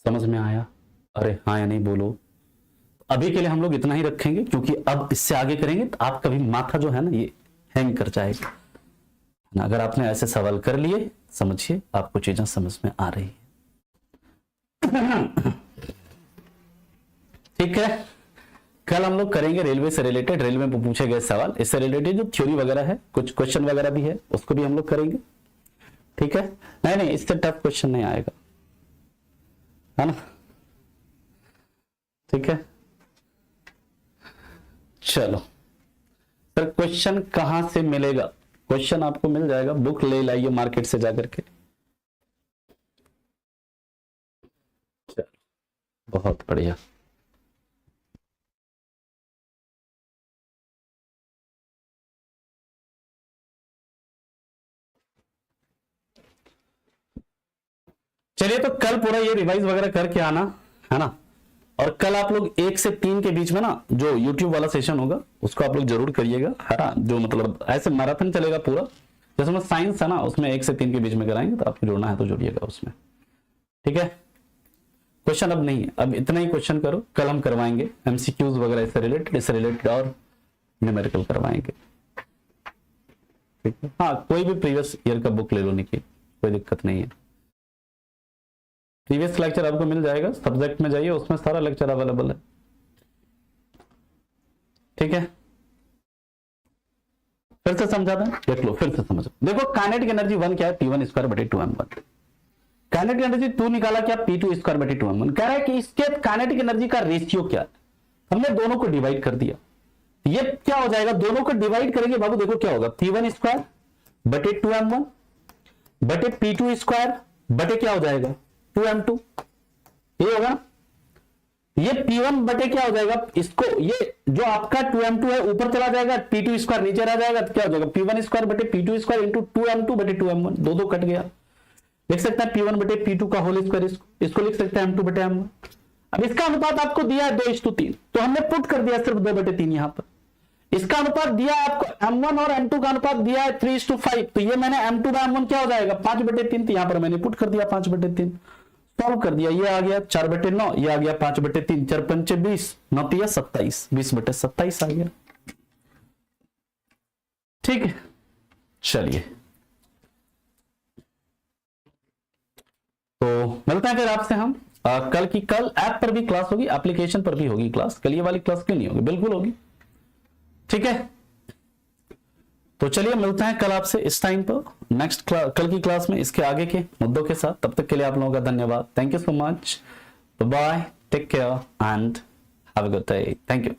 समझ में आया, अरे हाँ या नहीं बोलो। अभी के लिए हम लोग इतना ही रखेंगे, क्योंकि अब इससे आगे करेंगे तो आपका भी माथा जो है ना ये हैंग कर जाएगा। अगर आपने ऐसे सवाल कर लिए, समझिए आपको चीजें समझ में आ रही है। ठीक है, कल हम लोग करेंगे रेलवे से रिलेटेड, रेलवे में पूछे गए सवाल, इससे रिलेटेड जो थ्योरी वगैरह है, कुछ क्वेश्चन वगैरह भी है, उसको भी हम लोग करेंगे। ठीक है, नहीं इससे टफ क्वेश्चन नहीं आएगा, है ना। ठीक है, चलो सर क्वेश्चन कहां से मिलेगा, क्वेश्चन आपको मिल जाएगा, बुक ले लाइए मार्केट से जाकर के। चलो बहुत बढ़िया। चलिए तो कल पूरा ये रिवाइज वगैरह करके आना है ना, और कल आप लोग 1 से 3 के बीच में ना जो YouTube वाला सेशन होगा उसको आप लोग जरूर करिएगा, है ना। जो मतलब ऐसे मैराथन चलेगा पूरा, जैसे मैं साइंस है ना उसमें 1 से 3 के बीच में कराएंगे, तो आपको जुड़ना है तो जुड़िएगा उसमें, ठीक है। क्वेश्चन अब नहीं है, अब इतना ही क्वेश्चन करो, कल हम करवाएंगे MCQs वगैरह इससे रिलेटेड और न्यूमेरिकल करवाएंगे, ठीक है। हाँ, कोई भी प्रीवियस ईयर का बुक ले लो निकी, कोई दिक्कत नहीं है। प्रीवियस लेक्चर आपको मिल जाएगा, सब्जेक्ट में जाइए उसमें सारा लेक्चर अवेलेबल है, ठीक है। फिर से समझा दें, देख लो फिर से समझो। देखो काइनेटिक एनर्जी 1 क्या है, P1 स्क्वायर बटे 2m1। काइनेटिक एनर्जी 2 निकाला क्या, P2 स्क्वायर बटे 2m1। कह रहा है कि इसके काइनेटिक एनर्जी का रेशियो क्या है, हमने दोनों को डिवाइड कर दिया, ये क्या हो जाएगा, दोनों को डिवाइड करेंगे बाबू, देखो क्या होगा, P1 स्क्वायर बटे 2m1 बटे P2 स्क्वायर बटे क्या हो जाएगा 2m2, ये होगा। ये P1 बटे क्या हो जाएगा, इसको ये जो आपका 2m2 है ऊपर चला जाएगा, P2 स्क्वायर नीचे रह जाएगा, तो क्या हो जाएगा P1 स्क्वायर बटे P2 स्क्वायर इंटू 2m2 बटे 2m1, दो कट गया। लिख सकते हैं P1 बटे P2 का होल स्क्वायर, इसको लिख सकते हैं M2 बटे M1। अब इसका अनुपात आपको दिया है 2:3, तो हमने पुट कर दिया सिर्फ 2/3 यहां पर। इसका अनुपात दिया आपको M1 और M2 का अनुपात दिया है 3:5, तो ये मैंने M2 का M1 क्या हो जाएगा 5/3, तो यहां पर मैंने पुट कर दिया 5/3, सॉल्व कर दिया, ये आ गया 4/9, ये आ गया 5/3, 4 पंचे 20, 9 तिया 27, 20/27 आ गया, ठीक है। चलिए तो मिलते हैं फिर आपसे हम कल ऐप पर भी क्लास होगी, एप्लीकेशन पर भी होगी क्लास, कल ये वाली क्लास क्यों नहीं होगी, बिल्कुल होगी, ठीक है। तो चलिए मिलते हैं कल आपसे इस टाइम पर नेक्स्ट कल की क्लास में इसके आगे के मुद्दों के साथ। तब तक के लिए आप लोगों का धन्यवाद, thank you so much, bye, take care and have a good day, thank you.